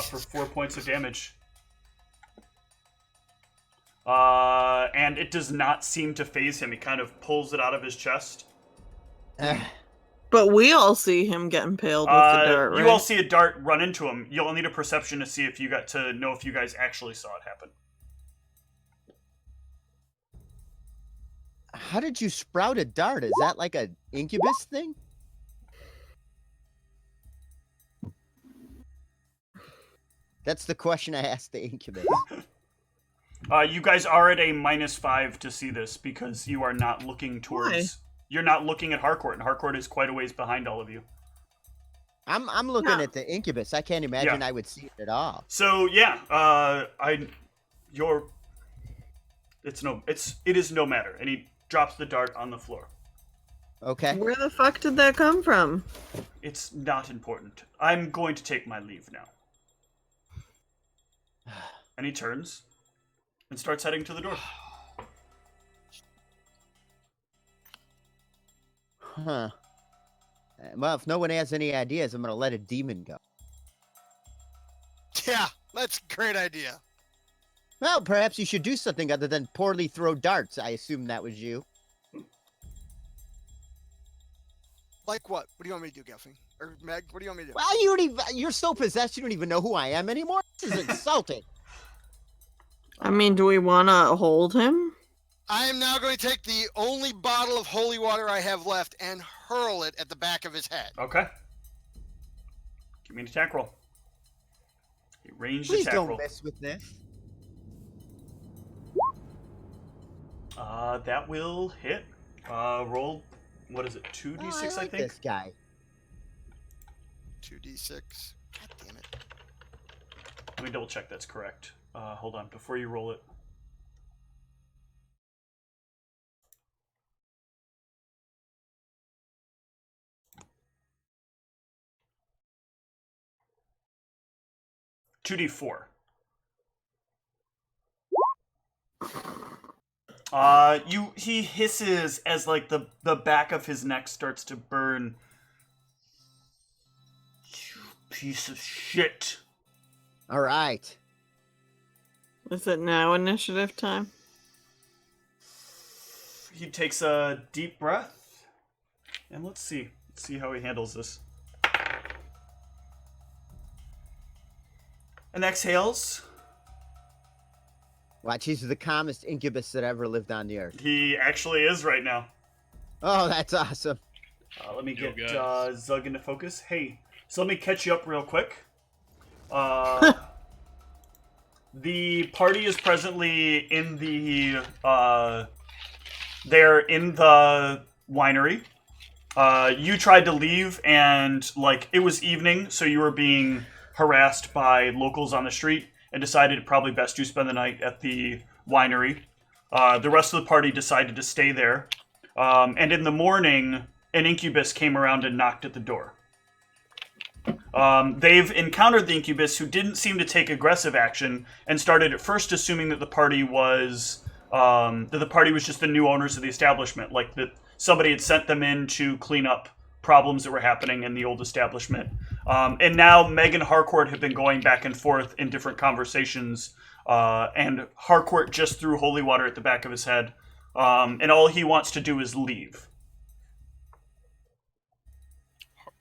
Speaker 1: for 4 points of damage. And it does not seem to phase him. He kind of pulls it out of his chest.
Speaker 3: But we all see him get impaled with the dart, right?
Speaker 1: You all see a dart run into him. You'll need a perception to see if you got to know if you guys actually saw it happen.
Speaker 2: How did you sprout a dart? Is that like an incubus thing? That's the question I asked the incubus.
Speaker 1: You guys are at a -5 to see this because you are not looking towards.
Speaker 3: Why?
Speaker 1: You're not looking at Harcourt, and Harcourt is quite a ways behind all of you.
Speaker 2: I'm looking at the incubus. I can't imagine I would see it at all.
Speaker 1: So yeah, it is no matter, and he drops the dart on the floor.
Speaker 2: Okay.
Speaker 3: Where the fuck did that come from?
Speaker 1: It's not important. I'm going to take my leave now. And he turns and starts heading to the door.
Speaker 2: Huh. Well, if no one has any ideas, I'm going to let a demon go.
Speaker 4: Yeah, that's a great idea.
Speaker 2: Well, perhaps you should do something other than poorly throw darts. I assume that was you.
Speaker 4: Like what? What do you want me to do, Gelfing? Or Meg, what do you want me to do?
Speaker 2: Well, you're so possessed you don't even know who I am anymore? This is insulting.
Speaker 3: I mean, do we want to hold him?
Speaker 4: I am now going to take the only bottle of holy water I have left and hurl it at the back of his head.
Speaker 1: Okay. Give me an attack roll. A ranged
Speaker 2: Please
Speaker 1: attack
Speaker 2: don't
Speaker 1: roll.
Speaker 2: mess with this.
Speaker 1: That will hit. Roll. What is it? 2d6,
Speaker 2: I
Speaker 1: I
Speaker 2: like
Speaker 1: think.
Speaker 2: this guy.
Speaker 4: 2d6. God damn it.
Speaker 1: Let me double check that's correct. Hold on, before you roll it. $2d4. He hisses as like the back of his neck starts to burn. You piece of shit.
Speaker 2: All right.
Speaker 3: Is it now initiative time?
Speaker 1: He takes a deep breath, and let's see how he handles this. And exhales.
Speaker 2: Watch, he's the calmest incubus that ever lived on the earth.
Speaker 1: He actually is right now.
Speaker 2: Oh, that's awesome.
Speaker 1: Let me
Speaker 6: Yo,
Speaker 1: get
Speaker 6: guys.
Speaker 1: Zug into focus. Hey, so let me catch you up real quick. The party is presently in the they're in the winery. You tried to leave, and like it was evening, so you were being harassed by locals on the street, and decided probably best you spend the night at the winery. The rest of the party decided to stay there, and in the morning, an incubus came around and knocked at the door. They've encountered the incubus, who didn't seem to take aggressive action, and started at first assuming that the party was just the new owners of the establishment, like that somebody had sent them in to clean up problems that were happening in the old establishment. And now Meg and Harcourt have been going back and forth in different conversations, and Harcourt just threw holy water at the back of his head, and all he wants to do is leave.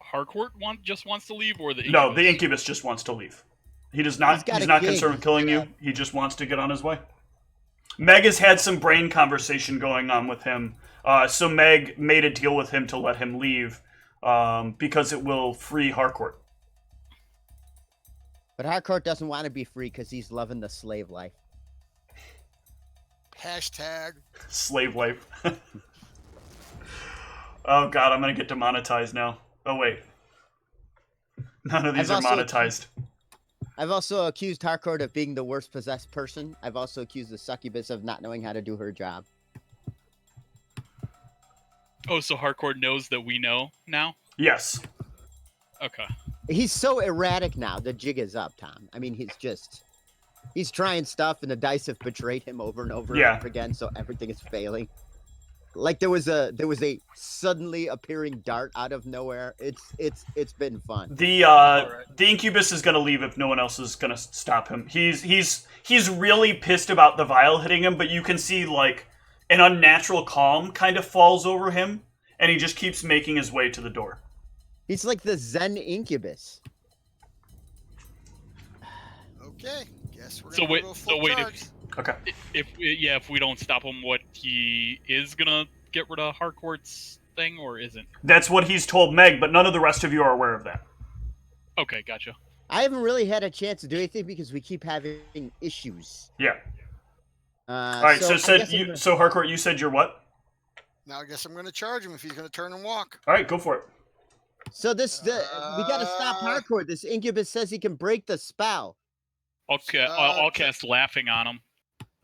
Speaker 6: Harcourt just wants to leave, or the incubus?
Speaker 1: No, the incubus just wants to leave. He does not.
Speaker 2: He's
Speaker 1: He's not
Speaker 2: gig.
Speaker 1: concerned with killing you. He just wants to get on his way. Meg has had some brain conversation going on with him, so Meg made a deal with him to let him leave, because it will free Harcourt.
Speaker 2: But Harcourt doesn't want to be free because he's loving the slave life.
Speaker 4: Hashtag.
Speaker 1: Slave life. Oh god, I'm gonna get demonetized now. Oh wait. None of these
Speaker 2: I've
Speaker 1: are
Speaker 2: also-
Speaker 1: monetized.
Speaker 2: I've also accused Harcourt of being the worst possessed person. I've also accused the succubus of not knowing how to do her job.
Speaker 6: Oh, so Harcourt knows that we know now?
Speaker 1: Yes.
Speaker 6: Okay.
Speaker 2: He's so erratic now. The jig is up, Tom. I mean, he's trying stuff, and the dice have betrayed him over and over
Speaker 1: Yeah.
Speaker 2: and over again. So everything is failing. Like there was a suddenly appearing dart out of nowhere. It's been fun.
Speaker 1: The incubus is gonna leave if no one else is gonna stop him. He's really pissed about the vial hitting him, but you can see like an unnatural calm kind of falls over him, and he just keeps making his way to the door.
Speaker 2: He's like the Zen incubus.
Speaker 4: Okay, guess we're
Speaker 6: So
Speaker 4: gonna
Speaker 6: wait-
Speaker 4: go
Speaker 6: so
Speaker 4: full
Speaker 6: wait,
Speaker 4: charge.
Speaker 1: Okay.
Speaker 6: If we don't stop him, what, he is gonna get rid of Harcourt's thing, or isn't?
Speaker 1: That's what he's told Meg, but none of the rest of you are aware of that.
Speaker 6: Okay, gotcha.
Speaker 2: I haven't really had a chance to do anything because we keep having issues.
Speaker 1: Yeah. All right. So Harcourt, you said you're what?
Speaker 4: Now I guess I'm gonna charge him if he's gonna turn and walk.
Speaker 1: All right, go for it.
Speaker 2: So we gotta stop Harcourt. This incubus says he can break the spell.
Speaker 6: I'll cast Laughing on him,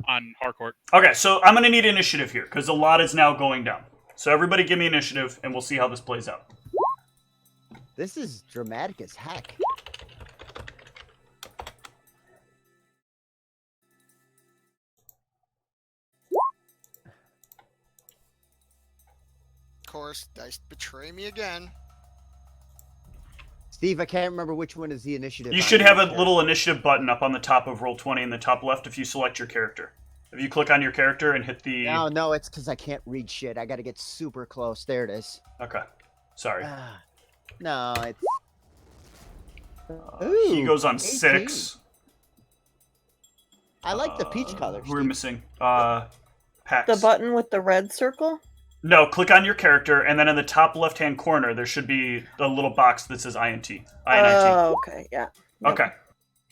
Speaker 6: on Harcourt.
Speaker 1: Okay, so I'm gonna need initiative here because a lot is now going down. So everybody, give me initiative, and we'll see how this plays out.
Speaker 2: This is dramatic as heck.
Speaker 4: Of course, dice betray me again.
Speaker 2: Steve, I can't remember which one is the initiative.
Speaker 1: You
Speaker 2: on
Speaker 1: should
Speaker 2: your
Speaker 1: have a
Speaker 2: character.
Speaker 1: little initiative button up on the top of Roll20 in the top left if you select your character. If you click on your character and hit the...
Speaker 2: No, it's because I can't read shit. I gotta get super close. There it is.
Speaker 1: Okay. Sorry.
Speaker 2: No, it's...
Speaker 1: He
Speaker 2: Ooh,
Speaker 1: goes on
Speaker 2: 18.
Speaker 1: 6.
Speaker 2: I like the peach color.
Speaker 1: Who are we
Speaker 2: Steve.
Speaker 1: missing? Pax.
Speaker 3: The button with the red circle?
Speaker 1: No, click on your character, and then in the top left-hand corner, there should be a little box that says INT. I-N-I-T.
Speaker 3: Oh, okay, yeah. Yep.
Speaker 1: Okay.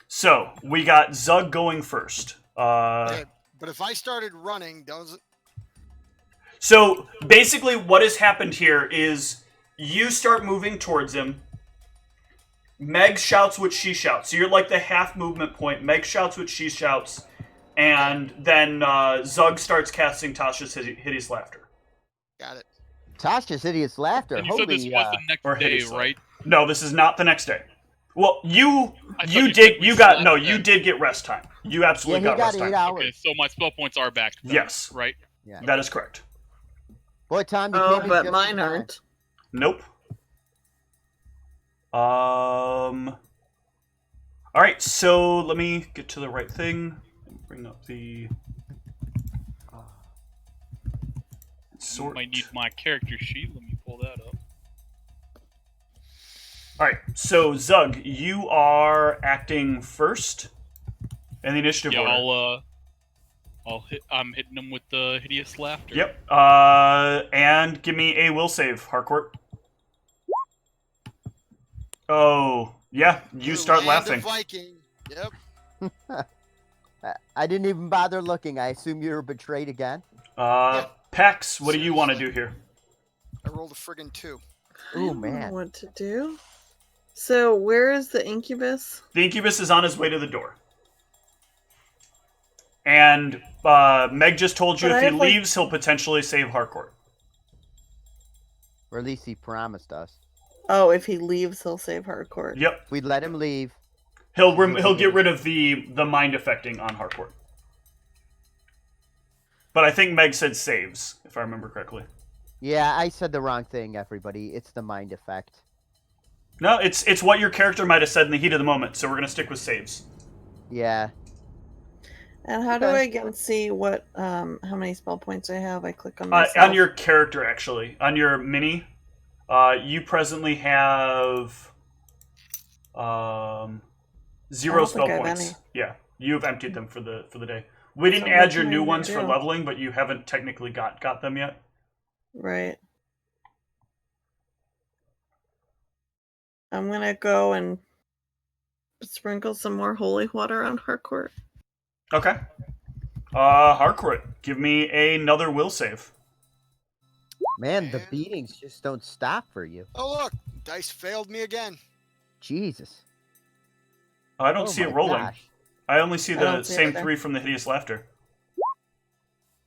Speaker 1: So, we got Zug going first.
Speaker 4: Yeah, but if I started running, doesn't
Speaker 1: So, basically what has happened here is you start moving towards him. Meg shouts what she shouts. So you're like the half movement point. Meg shouts what she shouts, and then Zug starts casting Tasha's hideous laughter.
Speaker 4: Got it.
Speaker 2: Tasha's hideous laughter.
Speaker 6: And you said this was the
Speaker 1: or
Speaker 6: next day,
Speaker 1: hideous
Speaker 6: right?
Speaker 1: No, this is not the next day. Well, you
Speaker 6: I thought
Speaker 1: did
Speaker 6: said we
Speaker 1: you got
Speaker 6: slept
Speaker 1: no
Speaker 6: then.
Speaker 1: you did get rest time. You absolutely
Speaker 2: Yeah, he got
Speaker 1: rest
Speaker 2: 8
Speaker 1: time.
Speaker 2: hours.
Speaker 6: Okay, so my spell points are back. Then,
Speaker 1: Yes.
Speaker 6: Right?
Speaker 2: Yeah.
Speaker 1: That is correct.
Speaker 2: Boy, Tom, you
Speaker 3: Oh,
Speaker 2: came in
Speaker 3: but
Speaker 2: just
Speaker 3: mine
Speaker 2: in time.
Speaker 3: aren't.
Speaker 1: Nope. All right, so let me get to the right thing and bring up the sort.
Speaker 6: Might need my character sheet. Let me pull that up.
Speaker 1: All right, so Zug, you are acting first in the initiative
Speaker 6: Yeah,
Speaker 1: order.
Speaker 6: I'm hitting him with the hideous laughter.
Speaker 1: Yep. And give me a will save, Harcourt. Oh, yeah, you
Speaker 4: The
Speaker 1: start
Speaker 4: land of
Speaker 1: laughing.
Speaker 4: Viking. Yep.
Speaker 2: I didn't even bother looking. I assume you were betrayed again.
Speaker 1: Pax, what do you want to do here?
Speaker 4: I rolled a friggin' 2.
Speaker 3: I
Speaker 2: Ooh,
Speaker 3: don't know
Speaker 2: man.
Speaker 3: what to do. So where is the incubus?
Speaker 1: The incubus is on his way to the door. And Meg just told you
Speaker 3: But
Speaker 1: if
Speaker 3: I
Speaker 1: he
Speaker 3: have, like-
Speaker 1: leaves, he'll potentially save Harcourt.
Speaker 2: Or at least he promised us.
Speaker 3: Oh, if he leaves, he'll save Harcourt.
Speaker 1: Yep.
Speaker 2: If we'd let him leave.
Speaker 1: He'll get rid of the mind affecting on Harcourt. But I think Meg said saves, if I remember correctly.
Speaker 2: Yeah, I said the wrong thing, everybody. It's the mind effect.
Speaker 1: No, it's what your character might have said in the heat of the moment, so we're gonna stick with saves.
Speaker 2: Yeah.
Speaker 3: And how do
Speaker 2: Okay.
Speaker 3: I again see what how many spell points I have? I click on myself.
Speaker 1: On your character, actually. On your mini, you presently have 0
Speaker 3: don't
Speaker 1: spell
Speaker 3: think I have
Speaker 1: points.
Speaker 3: any.
Speaker 1: Yeah, you've emptied them for the day. We didn't
Speaker 3: So
Speaker 1: add
Speaker 3: what
Speaker 1: your
Speaker 3: can I
Speaker 1: new
Speaker 3: even
Speaker 1: ones for
Speaker 3: do?
Speaker 1: leveling, but you haven't technically got them yet.
Speaker 3: Right. I'm gonna go and sprinkle some more holy water on Harcourt.
Speaker 1: Okay. Harcourt, give me another will save.
Speaker 2: Man, the
Speaker 4: Man.
Speaker 2: beatings just don't stop for you.
Speaker 4: Oh, look. Dice failed me again.
Speaker 2: Jesus.
Speaker 1: I don't
Speaker 2: Oh
Speaker 1: see it
Speaker 2: my
Speaker 1: rolling.
Speaker 2: gosh.
Speaker 1: I only see
Speaker 3: I
Speaker 1: the
Speaker 3: don't see it
Speaker 1: same
Speaker 3: either.
Speaker 1: 3 from the hideous laughter.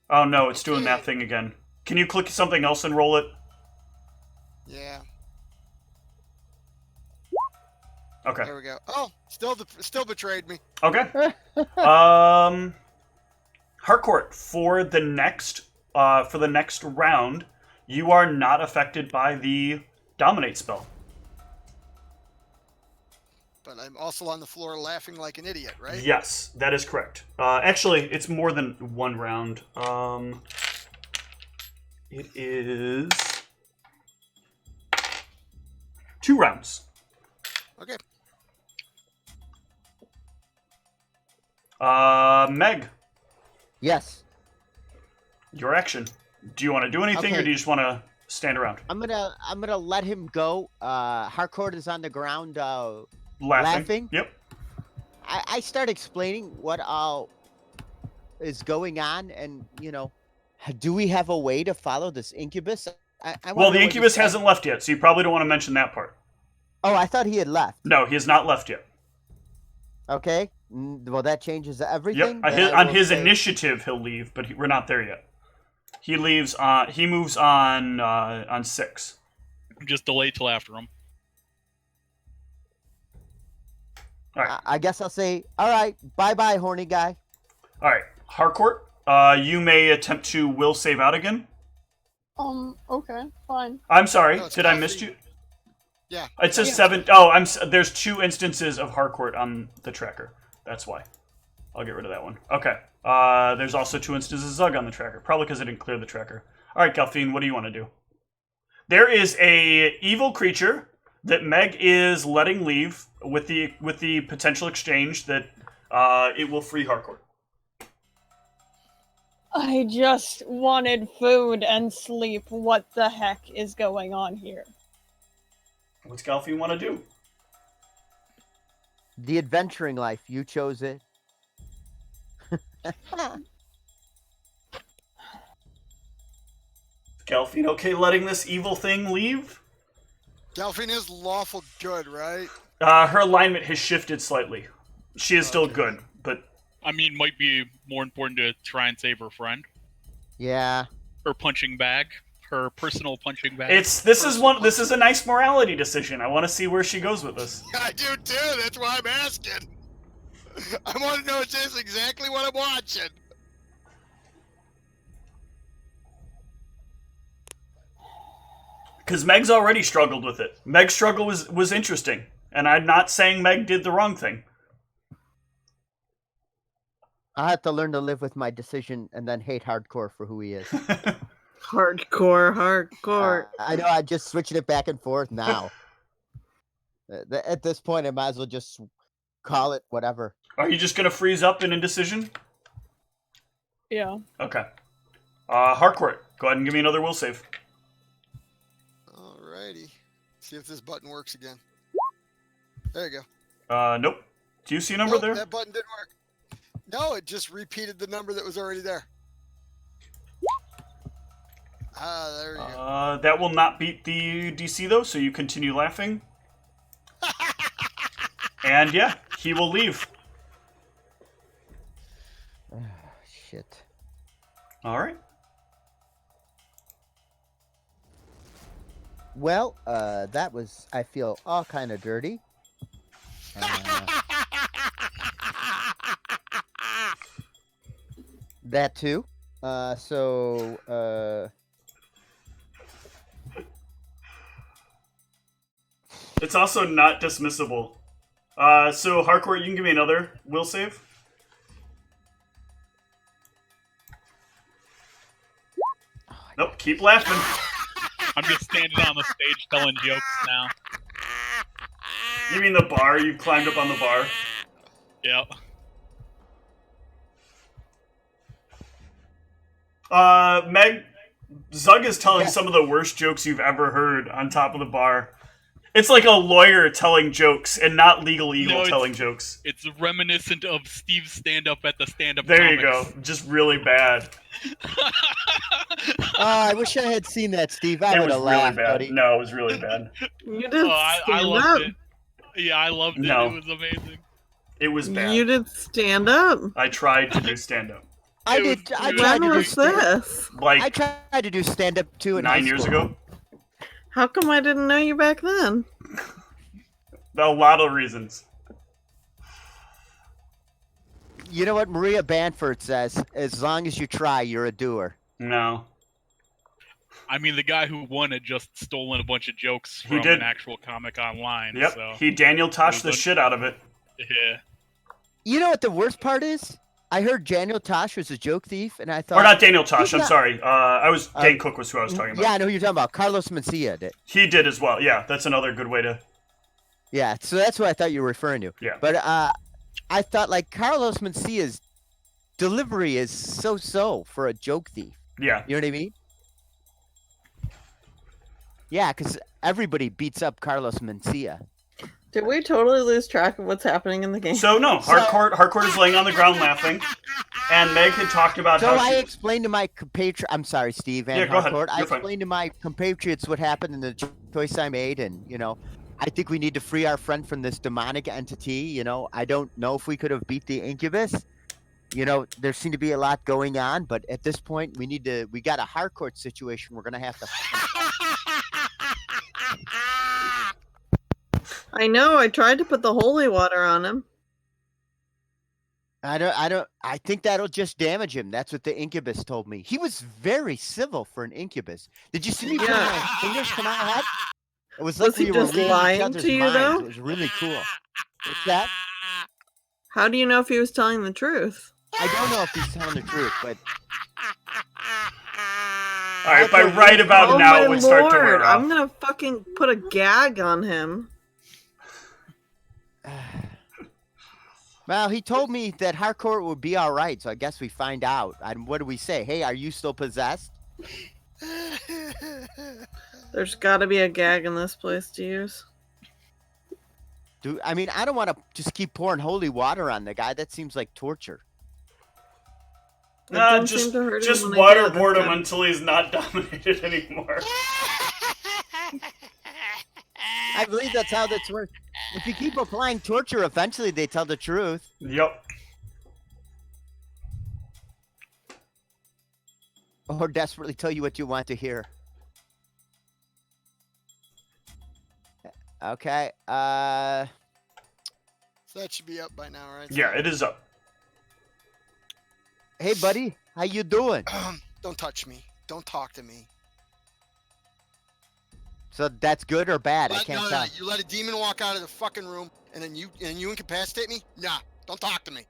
Speaker 1: Oh no, it's doing that thing again. Can you click something else and roll it?
Speaker 4: Yeah.
Speaker 1: Okay.
Speaker 4: There we go. Oh, still betrayed me.
Speaker 1: Okay. Harcourt, for the next round, you are not affected by the dominate spell.
Speaker 4: But I'm also on the floor laughing like an idiot, right?
Speaker 1: Yes, that is correct. Actually, it's more than one round. It is 2 rounds.
Speaker 4: Okay.
Speaker 1: Meg,
Speaker 2: Yes.
Speaker 1: your action. Do you want to do anything, or
Speaker 2: Okay.
Speaker 1: do you just want to stand around?
Speaker 2: I'm gonna let him go. Harcourt is on the ground
Speaker 1: Laughing.
Speaker 2: laughing?
Speaker 1: Yep.
Speaker 2: I start explaining what all is going on, and do we have a way to follow this incubus? I wanna
Speaker 1: Well,
Speaker 2: know
Speaker 1: the
Speaker 2: what
Speaker 1: incubus
Speaker 2: this guy-
Speaker 1: hasn't left yet, so you probably don't want to mention that part.
Speaker 2: Oh, I thought he had left.
Speaker 1: No, he has not left yet.
Speaker 2: Okay. Well, that changes everything.
Speaker 1: Yep.
Speaker 2: Then I
Speaker 1: On
Speaker 2: will
Speaker 1: his
Speaker 2: say-
Speaker 1: initiative, he'll leave, but we're not there yet. He leaves. He moves on 6.
Speaker 6: Just delay till after him.
Speaker 1: All right.
Speaker 2: I guess I'll say, all right, bye-bye, horny guy.
Speaker 1: All right, Harcourt. You may attempt to will save out again.
Speaker 5: Okay, fine.
Speaker 1: I'm sorry.
Speaker 4: No, it's
Speaker 1: Did I
Speaker 4: Coffee.
Speaker 1: miss you?
Speaker 4: Yeah.
Speaker 1: It says
Speaker 5: Yeah.
Speaker 1: 7. Oh, there's 2 instances of Harcourt on the tracker. That's why. I'll get rid of that one. Okay. There's also 2 instances of Zug on the tracker. Probably because I didn't clear the tracker. All right, Galfine, what do you want to do? There is a evil creature that Meg is letting leave with the potential exchange that it will free Harcourt.
Speaker 5: I just wanted food and sleep. What the heck is going on here?
Speaker 1: What's Galfine want to do?
Speaker 2: The adventuring life, you chose it.
Speaker 1: Galfine okay letting this evil thing leave?
Speaker 4: Delphine is lawful good, right?
Speaker 1: Her alignment has shifted slightly. She is still good, but
Speaker 6: I mean, might be more important to try and save her friend.
Speaker 2: Yeah.
Speaker 6: Her punching bag. Her personal punching bag.
Speaker 1: this is a nice morality decision. I want to see where she goes with this.
Speaker 4: I do too. That's why I'm asking. I want to know if this is exactly what I'm watching.
Speaker 1: Because Meg's already struggled with it. Meg's struggle was interesting, and I'm not saying Meg did the wrong thing.
Speaker 2: I have to learn to live with my decision and then hate hardcore for who he is.
Speaker 3: Hardcore.
Speaker 2: I know I'm just switching it back and forth now. At this point, I might as well just call it whatever.
Speaker 1: Are you just gonna freeze up in indecision?
Speaker 5: Yeah.
Speaker 1: Okay. Harcourt, go ahead and give me another will save.
Speaker 4: Alrighty. See if this button works again. There you go.
Speaker 1: Nope. Do you see a number
Speaker 4: Nope,
Speaker 1: there?
Speaker 4: that button didn't work. No, it just repeated the number that was already there. Ah, there you go.
Speaker 1: That will not beat the DC though, so you continue laughing. And yeah, he will leave.
Speaker 2: Shit.
Speaker 1: All right.
Speaker 2: Well, that was, I feel, all kind of dirty. That too.
Speaker 1: It's also not dismissible. So Harcourt, you can give me another will save. Nope, keep laughing.
Speaker 6: I'm just standing on the stage telling jokes now.
Speaker 1: You mean the bar? You climbed up on the bar?
Speaker 6: Yep.
Speaker 1: Meg, Zug is telling some of the worst jokes you've ever heard on top of the bar. It's like a lawyer telling jokes and not Legal Eagle telling jokes.
Speaker 6: It's reminiscent of Steve's stand-up at the stand-up
Speaker 1: There
Speaker 6: comics.
Speaker 1: you go. Just really bad.
Speaker 2: I wish I had seen that, Steve. I
Speaker 1: It
Speaker 2: would
Speaker 1: was
Speaker 2: have
Speaker 1: really
Speaker 2: laughed,
Speaker 1: bad.
Speaker 2: buddy.
Speaker 1: No, it was really bad.
Speaker 3: You did
Speaker 6: I
Speaker 3: stand
Speaker 6: loved
Speaker 3: up.
Speaker 6: it. Yeah, I loved it.
Speaker 1: No.
Speaker 6: It was amazing.
Speaker 1: It was bad.
Speaker 3: You did stand up.
Speaker 1: I tried to do stand-up.
Speaker 2: I
Speaker 6: It was
Speaker 2: did. I
Speaker 6: really
Speaker 2: tried to
Speaker 3: When
Speaker 2: do
Speaker 3: was this?
Speaker 2: I
Speaker 1: Like
Speaker 2: tried to do stand up too. In
Speaker 1: 9
Speaker 2: high
Speaker 1: years
Speaker 2: school.
Speaker 1: ago.
Speaker 3: How come I didn't know you back then?
Speaker 1: A lot of reasons.
Speaker 2: You know what Maria Banford says? As long as you try, you're a doer.
Speaker 1: No.
Speaker 6: I mean, the guy who won had just stolen a bunch of jokes
Speaker 1: He
Speaker 6: from
Speaker 1: did.
Speaker 6: an actual comic online.
Speaker 1: Yep.
Speaker 6: So.
Speaker 1: He Daniel Tosh the
Speaker 6: Well,
Speaker 1: shit out of it.
Speaker 6: Yeah.
Speaker 2: You know what the worst part is? I heard Daniel Tosh was a joke thief, and I thought.
Speaker 1: Or not Daniel Tosh,
Speaker 2: He's
Speaker 1: I'm
Speaker 2: not-
Speaker 1: sorry. Dan Cook was who I was talking about.
Speaker 2: Yeah, I know who you're talking about. Carlos Mencia did.
Speaker 1: He did as well. Yeah, that's another good way to...
Speaker 2: Yeah, so that's what I thought you were referring to.
Speaker 1: Yeah.
Speaker 2: But I thought like Carlos Mencia's delivery is so for a joke thief.
Speaker 1: Yeah.
Speaker 2: You know what I mean? Yeah, because everybody beats up Carlos Mencia.
Speaker 3: Did we totally lose track of what's happening in the game?
Speaker 1: So, no, Harcourt is laying on the ground laughing, and Meg had talked about
Speaker 2: So
Speaker 1: how
Speaker 2: I
Speaker 1: she...
Speaker 2: explained to my compatriots. I'm sorry, Steve and
Speaker 1: Yeah, go ahead.
Speaker 2: Harcourt. I
Speaker 1: You're fine.
Speaker 2: explained to my compatriots what happened and the choice I made, and I think we need to free our friend from this demonic entity. I don't know if we could have beat the Incubus. There seemed to be a lot going on, but at this point, we got a Harcourt situation. We're gonna have to.
Speaker 3: I know. I tried to put the holy water on him.
Speaker 2: I think that'll just damage him. That's what the Incubus told me. He was very civil for an Incubus. Did you see me put
Speaker 3: Yeah.
Speaker 2: my fingers come out of head? It was
Speaker 3: Was
Speaker 2: like
Speaker 3: he
Speaker 2: we were
Speaker 3: just
Speaker 2: reading each
Speaker 3: lying
Speaker 2: other's
Speaker 3: to you,
Speaker 2: minds.
Speaker 3: though?
Speaker 2: It was really cool. What's that?
Speaker 3: How do you know if he was telling the truth?
Speaker 2: I don't know if he's telling the truth, but
Speaker 1: All right, by right about now,
Speaker 3: my
Speaker 1: it would start to wear
Speaker 3: lord,
Speaker 1: off.
Speaker 3: I'm gonna fucking put a gag on him.
Speaker 2: well, he told me that Harcourt would be all right, so I guess we find out. And what do we say? Hey, are you still possessed?
Speaker 3: There's gotta be a gag in this place to use.
Speaker 2: I don't want to just keep pouring holy water on the guy. That seems like torture.
Speaker 3: It didn't seem
Speaker 1: Just
Speaker 3: to hurt him
Speaker 1: just
Speaker 3: when I did,
Speaker 1: waterboard
Speaker 3: that's
Speaker 1: him
Speaker 3: good.
Speaker 1: until he's not dominated anymore.
Speaker 2: I believe that's how this works. If you keep applying torture, eventually they tell the truth.
Speaker 1: Yep.
Speaker 2: Or desperately tell you what you want to hear. Okay.
Speaker 4: So that should be up by now, right?
Speaker 1: Yeah, it is up.
Speaker 2: Hey, buddy. How you doing?
Speaker 4: Don't touch me. Don't talk to me.
Speaker 2: So that's good or bad? I can't tell.
Speaker 4: You let a demon walk out of the fucking room and then you incapacitate me? Nah, don't talk to me.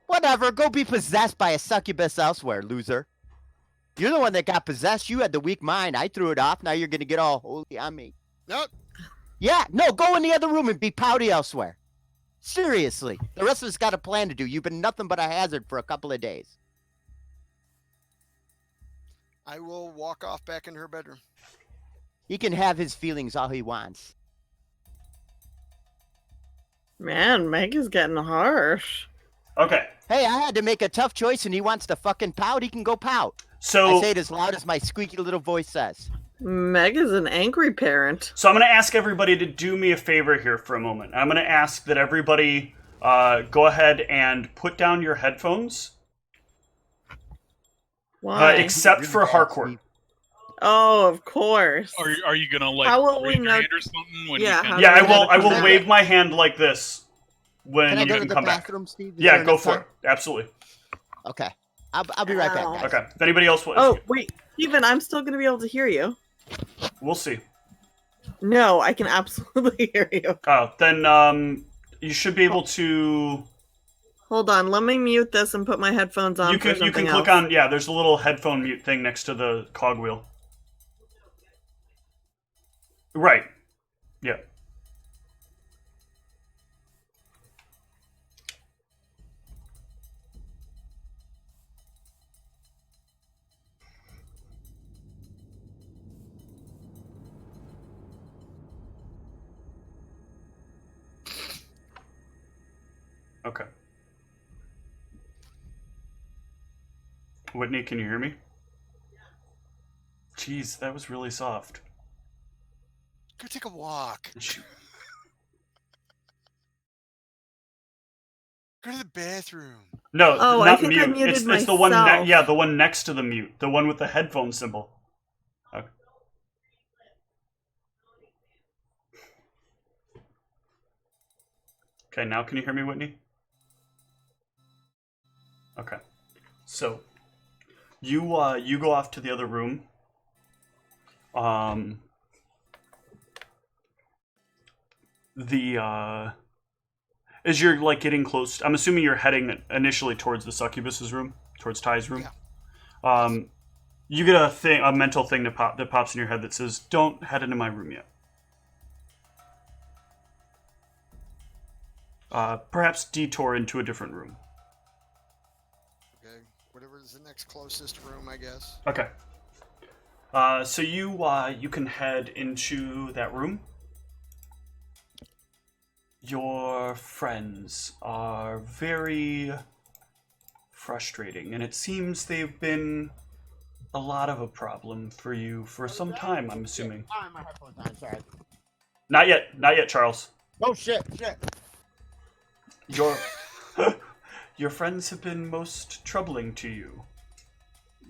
Speaker 2: Whatever. Go be possessed by a succubus elsewhere, loser. You're the one that got possessed. You had the weak mind. I threw it off. Now you're going to get all holy on me.
Speaker 4: Nope.
Speaker 2: Yeah, no, go in the other room and be pouty elsewhere. Seriously. The rest of us got a plan to do. You've been nothing but a hazard for a couple of days.
Speaker 4: I will walk off back into her bedroom.
Speaker 2: He can have his feelings all he wants.
Speaker 3: Man, Meg is getting harsh.
Speaker 1: Okay.
Speaker 2: Hey, I had to make a tough choice and he wants to fucking pout. He can go pout.
Speaker 1: So
Speaker 2: I say it as loud as my squeaky little voice says.
Speaker 3: Meg is an angry parent.
Speaker 1: So I'm going to ask everybody to do me a favor here for a moment. I'm going to ask that everybody go ahead and put down your headphones.
Speaker 3: Why?
Speaker 1: Except for Harcourt.
Speaker 3: Oh, of course.
Speaker 6: Are you gonna like
Speaker 3: How will we
Speaker 6: raise your
Speaker 3: know-
Speaker 6: hand or something? When
Speaker 3: Yeah,
Speaker 6: you
Speaker 3: how
Speaker 6: can...
Speaker 1: Yeah,
Speaker 3: do we
Speaker 1: I will
Speaker 3: know to
Speaker 1: wave
Speaker 3: come
Speaker 1: my hand like this when
Speaker 2: Can I
Speaker 1: you
Speaker 2: go to
Speaker 1: can
Speaker 2: the
Speaker 1: come back.
Speaker 2: bathroom, Steve? Is
Speaker 1: Yeah,
Speaker 2: there
Speaker 1: go
Speaker 2: enough
Speaker 1: for
Speaker 2: time?
Speaker 1: it. Absolutely.
Speaker 2: Okay. I'll be right back,
Speaker 3: Ow.
Speaker 2: guys.
Speaker 1: Okay. If anybody else wants,
Speaker 3: Oh, wait. Steven, I'm still going to be able to hear you.
Speaker 1: we'll see.
Speaker 3: No, I can absolutely hear you.
Speaker 1: Then you should be able to.
Speaker 3: Hold on, let me mute this and put my headphones on.
Speaker 1: You can click on there's a little headphone mute thing next to the cogwheel. Right. Yeah. Okay. Whitney, can you hear me? Jeez, that was really soft.
Speaker 4: Go take a walk. Go to the bathroom.
Speaker 1: No,
Speaker 3: Oh, I
Speaker 1: not
Speaker 3: think I
Speaker 1: mute.
Speaker 3: muted
Speaker 1: It's the one.
Speaker 3: myself.
Speaker 1: Yeah, the one next to the mute. The one with the headphone symbol. Okay. Okay, now can you hear me, Whitney? Okay. So you go off to the other room. As you're like getting close, I'm assuming you're heading initially towards the succubus's room, towards Ty's room.
Speaker 4: Yeah.
Speaker 1: You get a mental thing that pops in your head that says, "Don't head into my room yet." Perhaps detour into a different room.
Speaker 4: Okay. Whatever is the next closest room, I guess.
Speaker 1: Okay. So you can head into that room. Your friends are very frustrating, and it seems they've been a lot of a problem for you for some time, I'm assuming.
Speaker 2: Oh, my headphones on, sorry.
Speaker 1: Not yet, Charles.
Speaker 2: Oh, shit.
Speaker 1: Your friends have been most troubling to you.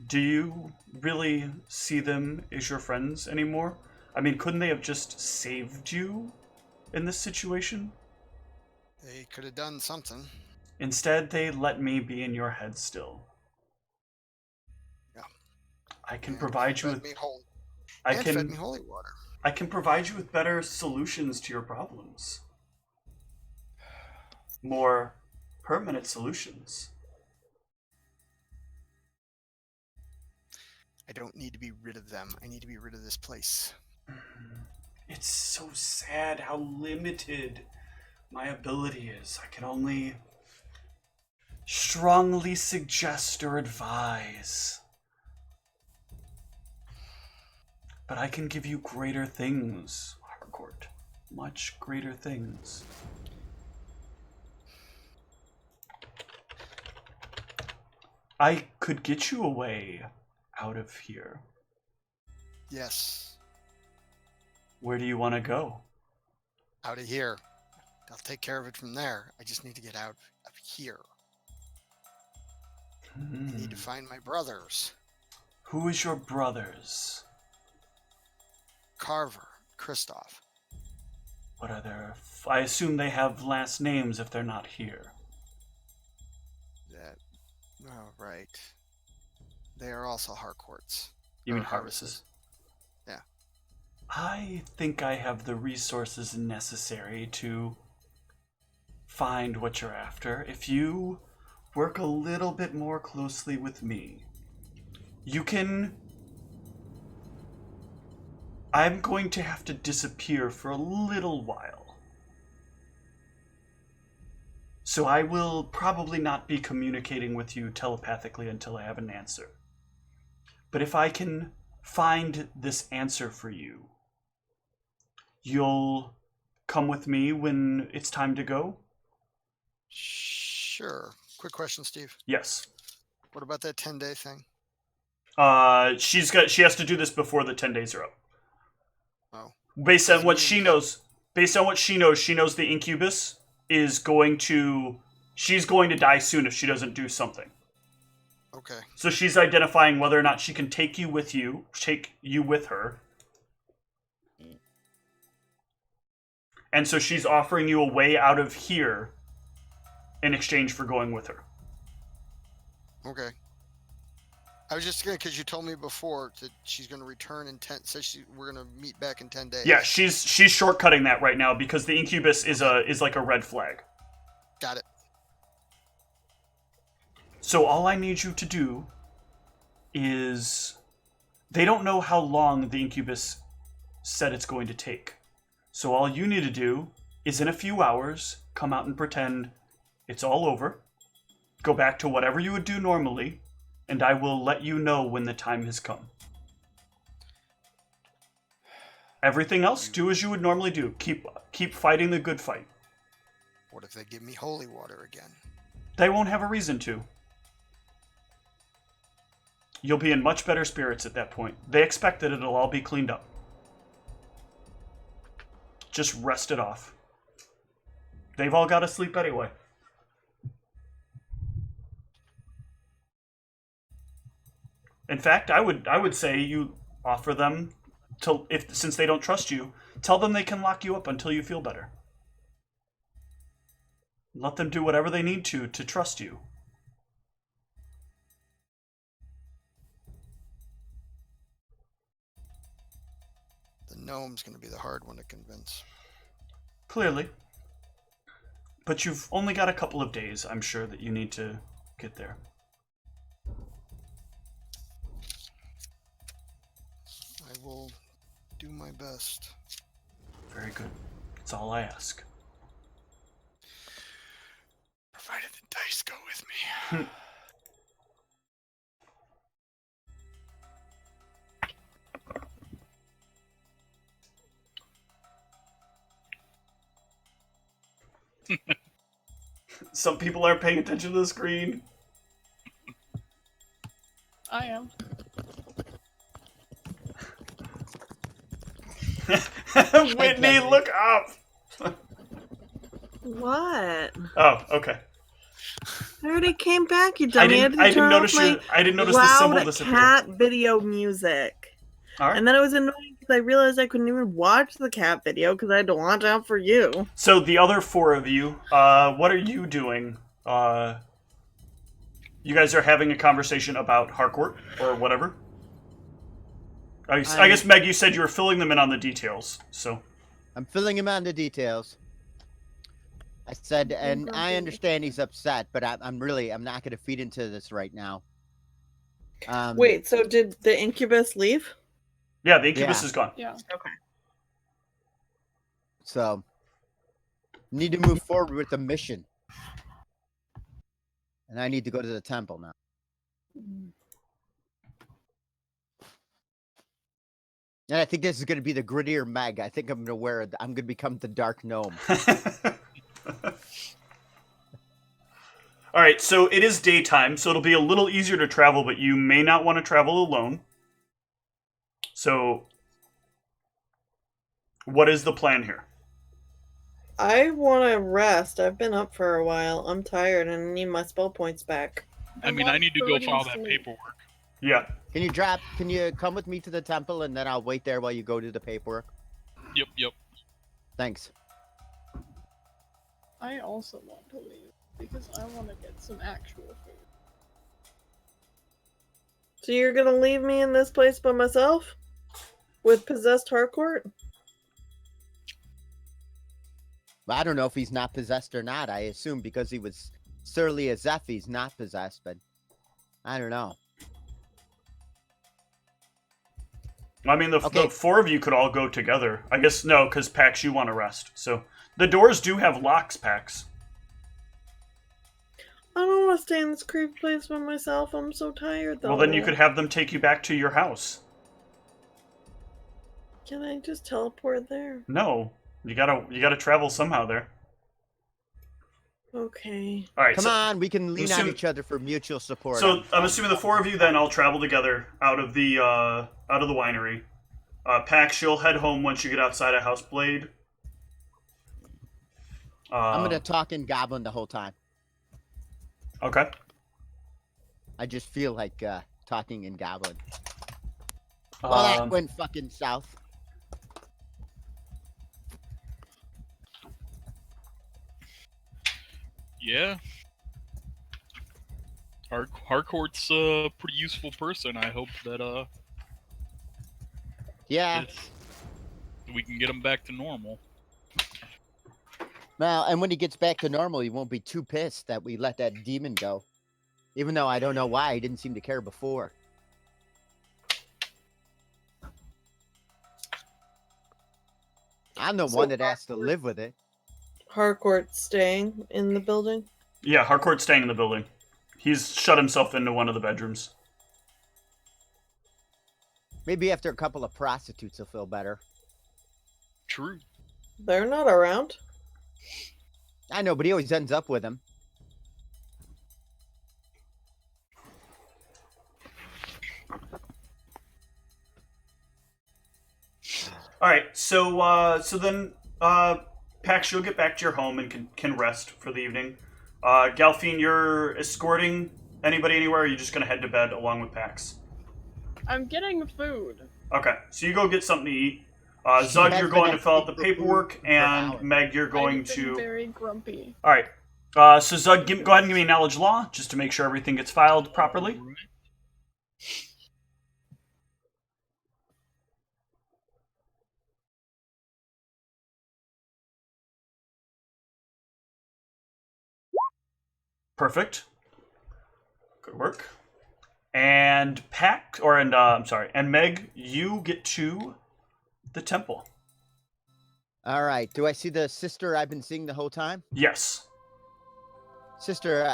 Speaker 1: Do you really see them as your friends anymore? I mean, couldn't they have just saved you in this situation?
Speaker 4: They could have done something.
Speaker 1: Instead, they let me be in your head still.
Speaker 4: Yeah.
Speaker 1: I can
Speaker 4: And
Speaker 1: provide you
Speaker 4: fed
Speaker 1: with
Speaker 4: me holy.
Speaker 1: I
Speaker 4: and fed me
Speaker 1: can
Speaker 4: holy water.
Speaker 1: I can provide you with better solutions to your problems. More permanent solutions.
Speaker 4: I don't need to be rid of them. I need to be rid of this place.
Speaker 1: It's so sad how limited my ability is. I can only strongly suggest or advise. But I can give you greater things, Harcourt. Much greater things. I could get you away out of here.
Speaker 4: Yes.
Speaker 1: Where do you want to go?
Speaker 4: Out of here. I'll take care of it from there. I just need to get out of here. I need to find my brothers.
Speaker 1: Who is your brothers?
Speaker 4: Carver, Kristoff.
Speaker 1: What are their... I assume they have last names if they're not here.
Speaker 4: Right. They are also Harcourts.
Speaker 1: You mean
Speaker 4: Or
Speaker 1: Harvests?
Speaker 4: Yeah.
Speaker 1: I think I have the resources necessary to find what you're after. If you work a little bit more closely with me, you can... I'm going to have to disappear for a little while. So I will probably not be communicating with you telepathically until I have an answer. But if I can find this answer for you, you'll come with me when it's time to go?
Speaker 4: Sure. Quick question, Steve.
Speaker 1: Yes.
Speaker 4: What about that 10-day thing?
Speaker 1: She has to do this before the 10 days are up.
Speaker 4: Oh.
Speaker 1: Based on what she knows, she knows the incubus is going to... She's going to die soon if she doesn't do something.
Speaker 4: Okay.
Speaker 1: So she's identifying whether or not she can take you with her. And so she's offering you a way out of here in exchange for going with her.
Speaker 4: Okay. I was just gonna, because you told me before that she's gonna return in 10. Says we're gonna meet back in 10 days.
Speaker 1: Yeah, she's shortcutting that right now because the incubus is like a red flag.
Speaker 4: Got it.
Speaker 1: So all I need you to do is... They don't know how long the incubus said it's going to take. So all you need to do is in a few hours, come out and pretend it's all over. Go back to whatever you would do normally, and I will let you know when the time has come. Everything else, do as you would normally do. Keep fighting the good fight.
Speaker 4: What if they give me holy water again?
Speaker 1: They won't have a reason to. You'll be in much better spirits at that point. They expect that it'll all be cleaned up. Just rest it off. They've all got to sleep anyway. In fact, I would say you offer them since they don't trust you, tell them they can lock you up until you feel better. Let them do whatever they need to trust you.
Speaker 4: The gnome's gonna be the hard one to convince.
Speaker 1: Clearly. But you've only got a couple of days, I'm sure, that you need to get there.
Speaker 4: I will do my best.
Speaker 1: Very good. That's all I ask.
Speaker 4: Provided the dice go with me.
Speaker 1: Some people aren't paying attention to the screen.
Speaker 5: I am.
Speaker 1: Whitney, look up!
Speaker 3: What?
Speaker 1: Oh, okay.
Speaker 3: I already came back, you dummy.
Speaker 1: I didn't notice the symbol
Speaker 3: loud
Speaker 1: disappear.
Speaker 3: cat video music.
Speaker 1: All right.
Speaker 3: And then it was annoying because I realized I couldn't even watch the cat video because I had to watch out for you.
Speaker 1: So the other four of you, what are you doing? You guys are having a conversation about Harcourt or whatever? I guess, Meg, you said you were filling them in on the details, so...
Speaker 2: I'm filling him on the details. I said, and I understand he's upset, but I'm not going to feed into this right now.
Speaker 3: Wait, so did the incubus leave?
Speaker 1: Yeah, the incubus is gone.
Speaker 5: Yeah.
Speaker 3: Okay.
Speaker 2: So, need to move forward with the mission. And I need to go to the temple now. And I think this is going to be the grittier Meg. I think I'm going to become the dark gnome.
Speaker 1: All right, so it is daytime, so it'll be a little easier to travel, but you may not want to travel alone. So, what is the plan here?
Speaker 3: I want to rest. I've been up for a while. I'm tired and I need my spell points back.
Speaker 6: I mean,
Speaker 5: want
Speaker 6: I need to go
Speaker 5: food and
Speaker 6: file that
Speaker 5: sleep.
Speaker 6: paperwork.
Speaker 1: Yeah.
Speaker 2: Can you come with me to the temple and then I'll wait there while you go do the paperwork?
Speaker 6: Yep.
Speaker 2: Thanks.
Speaker 5: I also want to leave because I want to get some actual food.
Speaker 3: So you're gonna leave me in this place by myself? With possessed Harcourt?
Speaker 2: I don't know if he's not possessed or not. I assume because he was surly as F, he's not possessed, but I don't know.
Speaker 1: I mean, the
Speaker 2: Okay.
Speaker 1: 4 of you could all go together. I guess no, because Pax, you want to rest. So the doors do have locks, Pax.
Speaker 3: I don't want to stay in this creepy place by myself. I'm so tired, though.
Speaker 1: Well, then you could have them take you back to your house.
Speaker 3: Can I just teleport there?
Speaker 1: No, you gotta travel somehow there.
Speaker 3: Okay.
Speaker 1: All right.
Speaker 2: Come on, we can lean on
Speaker 1: assume-
Speaker 2: each other for mutual support.
Speaker 1: So I'm assuming the 4 of you then all travel together out of the winery. Pax, you'll head home once you get outside of Houseblade.
Speaker 2: I'm gonna talk in Goblin the whole time.
Speaker 1: Okay.
Speaker 2: I just feel like talking in Goblin. Well, that
Speaker 1: Um,
Speaker 2: went fucking south.
Speaker 6: Yeah. Harcourt's a pretty useful person. I hope that
Speaker 2: Yeah.
Speaker 6: we can get him back to normal.
Speaker 2: Well, and when he gets back to normal, he won't be too pissed that we let that demon go. Even though I don't know why, he didn't seem to care before. I'm the one that has to live with it.
Speaker 3: Harcourt staying in the building?
Speaker 1: yeah, Harcourt's staying in the building. He's shut himself into one of the bedrooms.
Speaker 2: Maybe after a couple of prostitutes, he'll feel better.
Speaker 6: True.
Speaker 3: They're not around.
Speaker 2: I know, but he always ends up with them.
Speaker 1: All right. So then, Pax, you'll get back to your home and can rest for the evening. Galfine, you're escorting anybody anywhere, or are you just gonna head to bed along with Pax?
Speaker 5: I'm getting food.
Speaker 1: Okay, so you go get something to eat. Zug,
Speaker 2: has
Speaker 1: you're
Speaker 2: been
Speaker 1: going to
Speaker 2: asking
Speaker 1: fill out the
Speaker 2: for food
Speaker 1: paperwork,
Speaker 2: for
Speaker 1: and
Speaker 2: hours.
Speaker 1: Meg, you're going
Speaker 5: I've been
Speaker 1: to.
Speaker 5: very grumpy.
Speaker 1: All right. So Zug, go ahead and give me a knowledge law just to make sure everything gets filed properly.
Speaker 6: Alright.
Speaker 1: Perfect. Good work. And and Meg, you get to the temple.
Speaker 2: All right. Do I see the sister I've been seeing the whole time?
Speaker 1: Yes.
Speaker 2: Sister,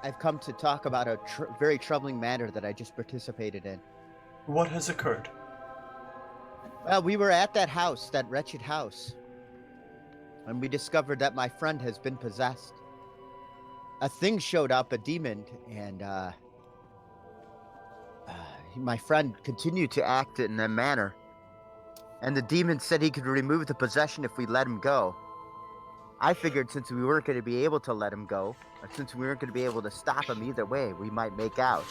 Speaker 2: I've come to talk about a very troubling matter that I just participated in.
Speaker 1: What has occurred?
Speaker 2: Well, we were at that house, that wretched house, and we discovered that my friend has been possessed. A thing showed up, a demon, and my friend continued to act in a manner. And the demon said he could remove the possession if we let him go. I figured since we weren't going to be able to let him go, or since we weren't going to be able to stop him either way, we might make out.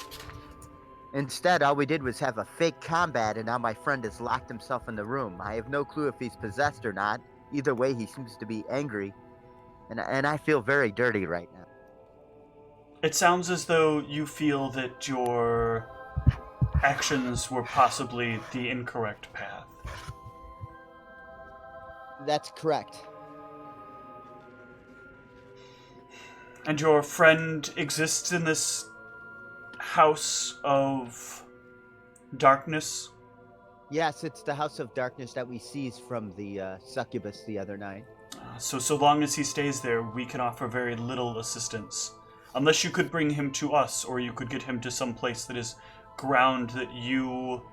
Speaker 2: Instead, all we did was have a fake combat, and now my friend has locked himself in the room. I have no clue if he's possessed or not. Either way, he seems to be angry, and I feel very dirty right now.
Speaker 1: It sounds as though you feel that your actions were possibly the incorrect path.
Speaker 2: That's correct.
Speaker 1: And your friend exists in this house of darkness?
Speaker 2: Yes, it's the House of Darkness that we seized from the succubus the other night.
Speaker 1: So long as he stays there, we can offer very little assistance. Unless you could bring him to us, or you could get him to some place that is ground that you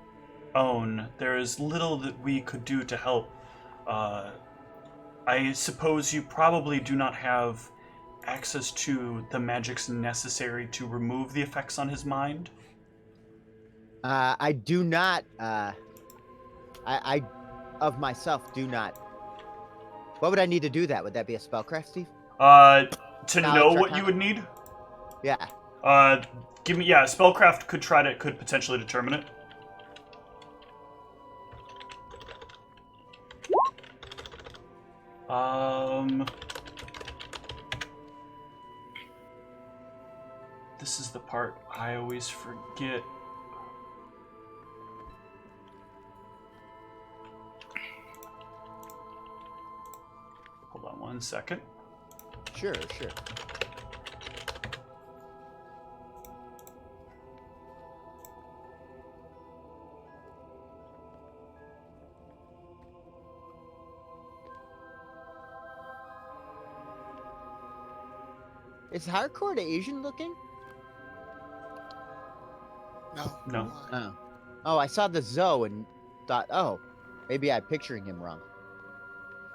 Speaker 1: own. There is little that we could do to help. I suppose you probably do not have access to the magics necessary to remove the effects on his mind?
Speaker 2: I do not, I of myself do not What would I need to do that? Would that be a spellcraft, Steve?
Speaker 1: To know
Speaker 2: Knowledge
Speaker 1: what you
Speaker 2: Arcana?
Speaker 1: would need.
Speaker 2: Yeah.
Speaker 1: Give me spellcraft could potentially determine it. This is the part I always forget. Hold on 1 second.
Speaker 2: Sure. Is Harcourt Asian looking?
Speaker 4: No.
Speaker 1: No.
Speaker 2: Oh, I saw the Zoe and thought, oh, maybe I'm picturing him wrong.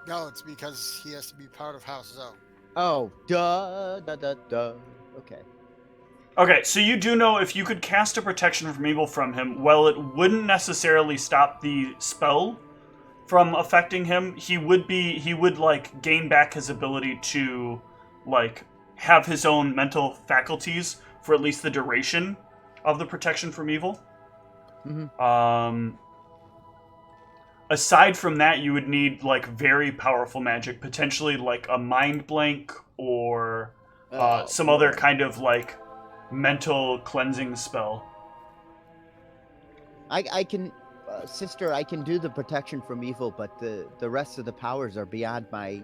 Speaker 4: No, it's because he has to be part of House Zoe.
Speaker 2: Oh, duh. Okay.
Speaker 1: Okay, so you do know if you could cast a protection from evil from him, well, it wouldn't necessarily stop the spell from affecting him. He would like gain back his ability to like have his own mental faculties for at least the duration of the protection from evil.
Speaker 2: Mm-hmm.
Speaker 1: Aside from that, you would need like very powerful magic, potentially like a mind blank or some other kind of like mental cleansing spell.
Speaker 2: I can, sister, I can do the protection from evil, but the rest of the powers are beyond my,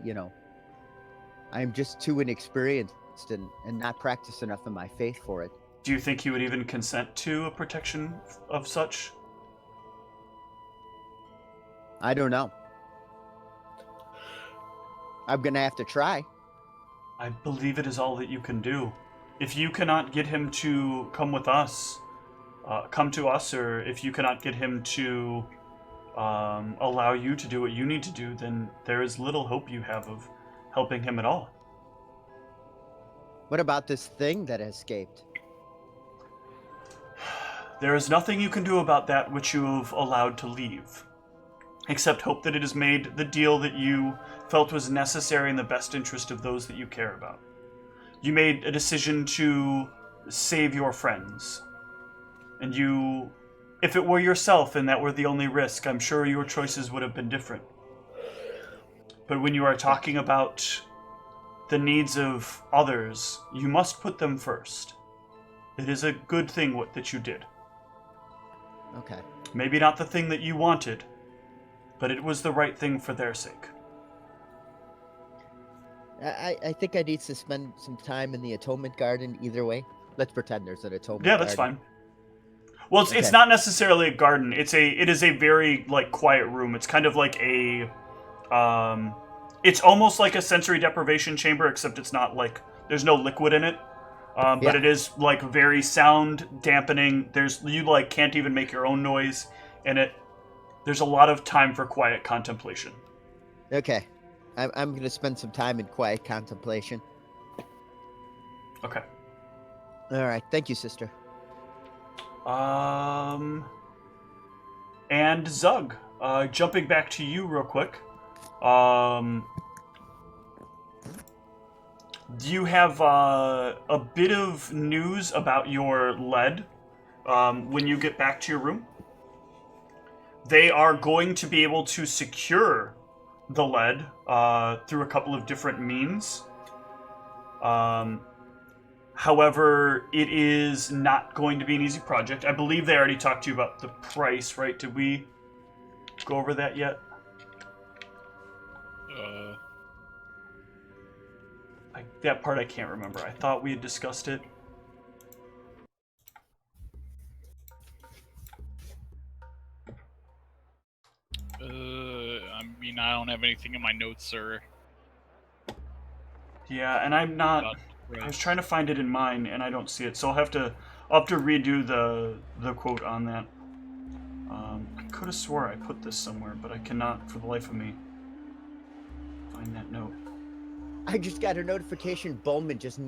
Speaker 2: I'm just too inexperienced and not practiced enough in my faith for it.
Speaker 1: Do you think he would even consent to a protection of such?
Speaker 2: I don't know. I'm gonna have to try.
Speaker 1: I believe it is all that you can do. If you cannot get him to come with us, come to us, or if you cannot get him to allow you to do what you need to do, then there is little hope you have of helping him at all.
Speaker 2: What about this thing that escaped?
Speaker 1: There is nothing you can do about that which you have allowed to leave, except hope that it has made the deal that you felt was necessary in the best interest of those that you care about. You made a decision to save your friends, and if it were yourself and that were the only risk, I'm sure your choices would have been different. But when you are talking about the needs of others, you must put them first. It is a good thing that you did.
Speaker 2: Okay.
Speaker 1: Maybe not the thing that you wanted, but it was the right thing for their sake.
Speaker 2: I think I need to spend some time in the Atonement Garden either way. Let's pretend there's an Atonement
Speaker 1: Yeah, that's
Speaker 2: Garden.
Speaker 1: fine. Well, it's not necessarily a garden. It is a very like quiet room. It's kind of like a it's almost like a sensory deprivation chamber, except it's not like there's no liquid in it. But it is like very sound dampening. You like can't even make your own noise in it. There's a lot of time for quiet contemplation.
Speaker 2: Okay. I'm going to spend some time in quiet contemplation.
Speaker 1: Okay.
Speaker 2: All right. Thank you, sister.
Speaker 1: And Zug, jumping back to you real quick. Do you have a bit of news about your lead when you get back to your room? They are going to be able to secure the lead through a couple of different means. However, it is not going to be an easy project. I believe they already talked to you about the price, right? Did we go over that yet? That part I can't remember. I thought we had discussed it.
Speaker 6: I mean, I don't have anything in my notes, sir.
Speaker 1: Yeah, and I'm not. I was trying to find it in mine, and I don't see it. So I'll have to redo the quote on that. I could have swore I put this somewhere, but I cannot, for the life of me, find that note.
Speaker 2: I just got a notification. Bowman just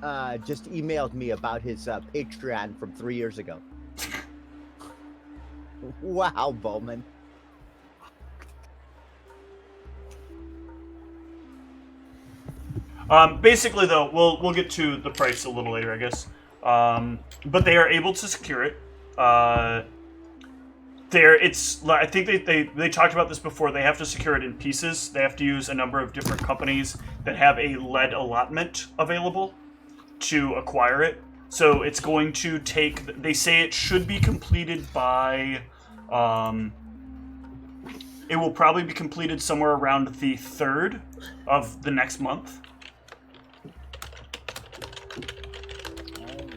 Speaker 2: emailed me about his Patreon from 3 years ago. Wow, Bowman.
Speaker 1: Basically, though, we'll get to the price a little later, I guess. But they are able to secure it. I think they talked about this before. They have to secure it in pieces. They have to use a number of different companies that have a lead allotment available to acquire it. So it's going to take. They say it should be completed by. It will probably be completed somewhere around the 3rd of the next month.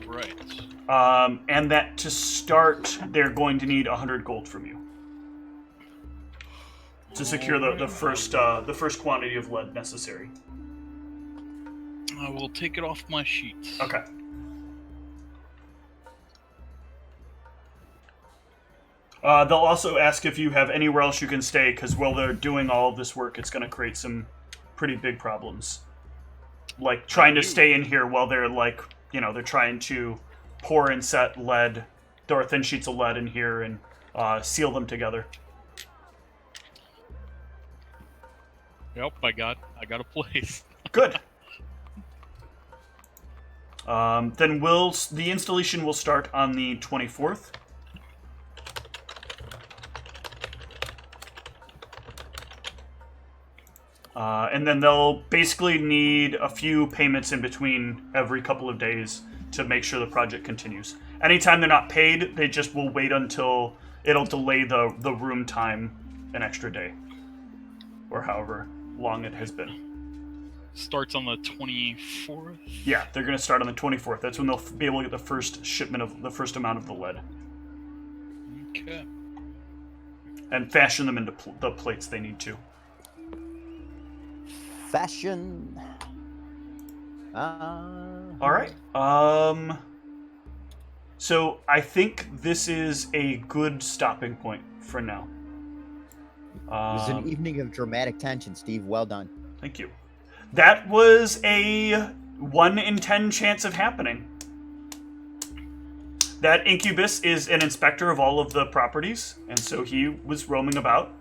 Speaker 6: All right.
Speaker 1: And that to start, they're going to need 100 gold from you to secure the first quantity of lead necessary.
Speaker 6: I will take it off my sheet.
Speaker 1: Okay. They'll also ask if you have anywhere else you can stay, because while they're doing all of this work, it's going to create some pretty big problems. Like, trying to stay in here while they're, like, they're trying to pour and set lead, or thin sheets of lead in here, and seal them together.
Speaker 6: Yep, I got a place.
Speaker 1: Good. Then the installation will start on the 24th. And then they'll basically need a few payments in between every couple of days to make sure the project continues. Anytime they're not paid, they just will wait until it'll delay the room time an extra day. Or however long it has been.
Speaker 6: Starts on the 24th?
Speaker 1: Yeah, they're going to start on the 24th. That's when they'll be able to get the first shipment of the first amount of the lead.
Speaker 6: Okay.
Speaker 1: And fashion them into the plates they need to.
Speaker 2: Fashion.
Speaker 1: All right. So I think this is a good stopping point for now.
Speaker 2: It was an evening of dramatic tension, Steve. Well done.
Speaker 1: Thank you. That was a 1 in 10 chance of happening. That Incubus is an inspector of all of the properties, and so he was roaming about.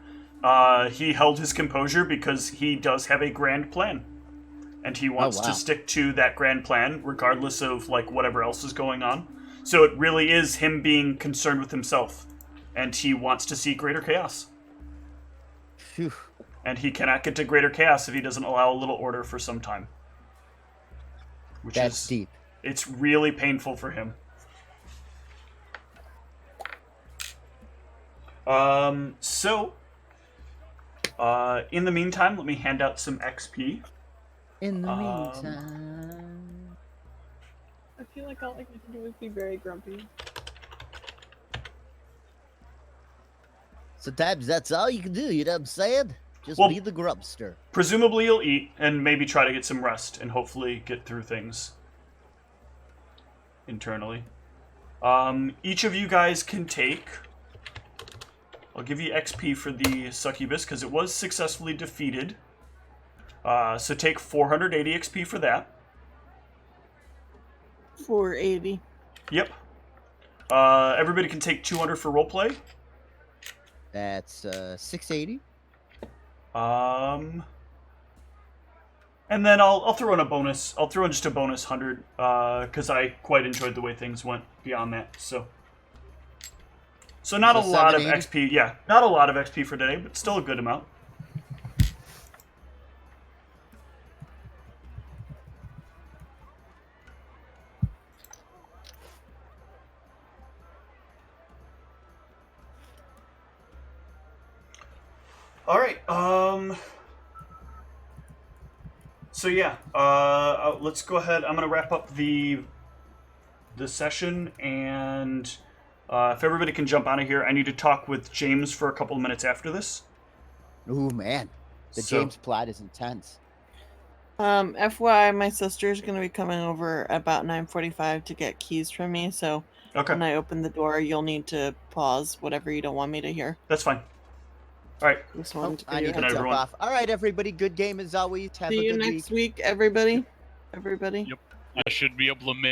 Speaker 1: He held his composure because he does have a grand plan. And he wants to stick to that grand plan, regardless of, like, whatever else is going on. So it really is him being concerned with himself. And he wants to see greater chaos.
Speaker 2: Phew.
Speaker 1: And he cannot get to greater chaos if he doesn't allow a little order for some time.
Speaker 2: That's deep.
Speaker 1: It's really painful for him. In the meantime, let me hand out some XP.
Speaker 2: In the meantime...
Speaker 5: I feel like all I can do is be very grumpy.
Speaker 2: So, Tabs, that's all you can do, you know what I'm saying? Just
Speaker 1: Well,
Speaker 2: be the grubster.
Speaker 1: Presumably you'll eat and maybe try to get some rest and hopefully get through things internally. Each of you guys can take... I'll give you XP for the succubus because it was successfully defeated. So take 480 XP for that.
Speaker 3: 480.
Speaker 1: Yep. Everybody can take 200 for roleplay.
Speaker 2: That's 680.
Speaker 1: And then I'll throw in a bonus. I'll throw in just a bonus 100 because I quite enjoyed the way things went beyond that. So not a lot of XP. Yeah, not a lot of XP for today, but still a good amount. All right. So yeah. Let's go ahead. I'm gonna wrap up the session, and if everybody can jump out of here, I need to talk with James for a couple of minutes after this.
Speaker 2: Ooh, man. The James plot is intense.
Speaker 3: FYI, my sister's gonna be coming over about 9:45 to get keys from me, so
Speaker 1: Okay.
Speaker 3: when I open the door, you'll need to pause whatever you don't want me to hear.
Speaker 1: That's fine. All right.
Speaker 3: Just wanted to
Speaker 2: I need to
Speaker 1: Good night,
Speaker 2: jump
Speaker 1: everyone.
Speaker 2: off. All right, everybody. Good game as always. Have
Speaker 3: See
Speaker 2: a
Speaker 3: you
Speaker 2: good
Speaker 3: next
Speaker 2: week.
Speaker 3: week, everybody. Everybody.
Speaker 6: Yep. I should be able to make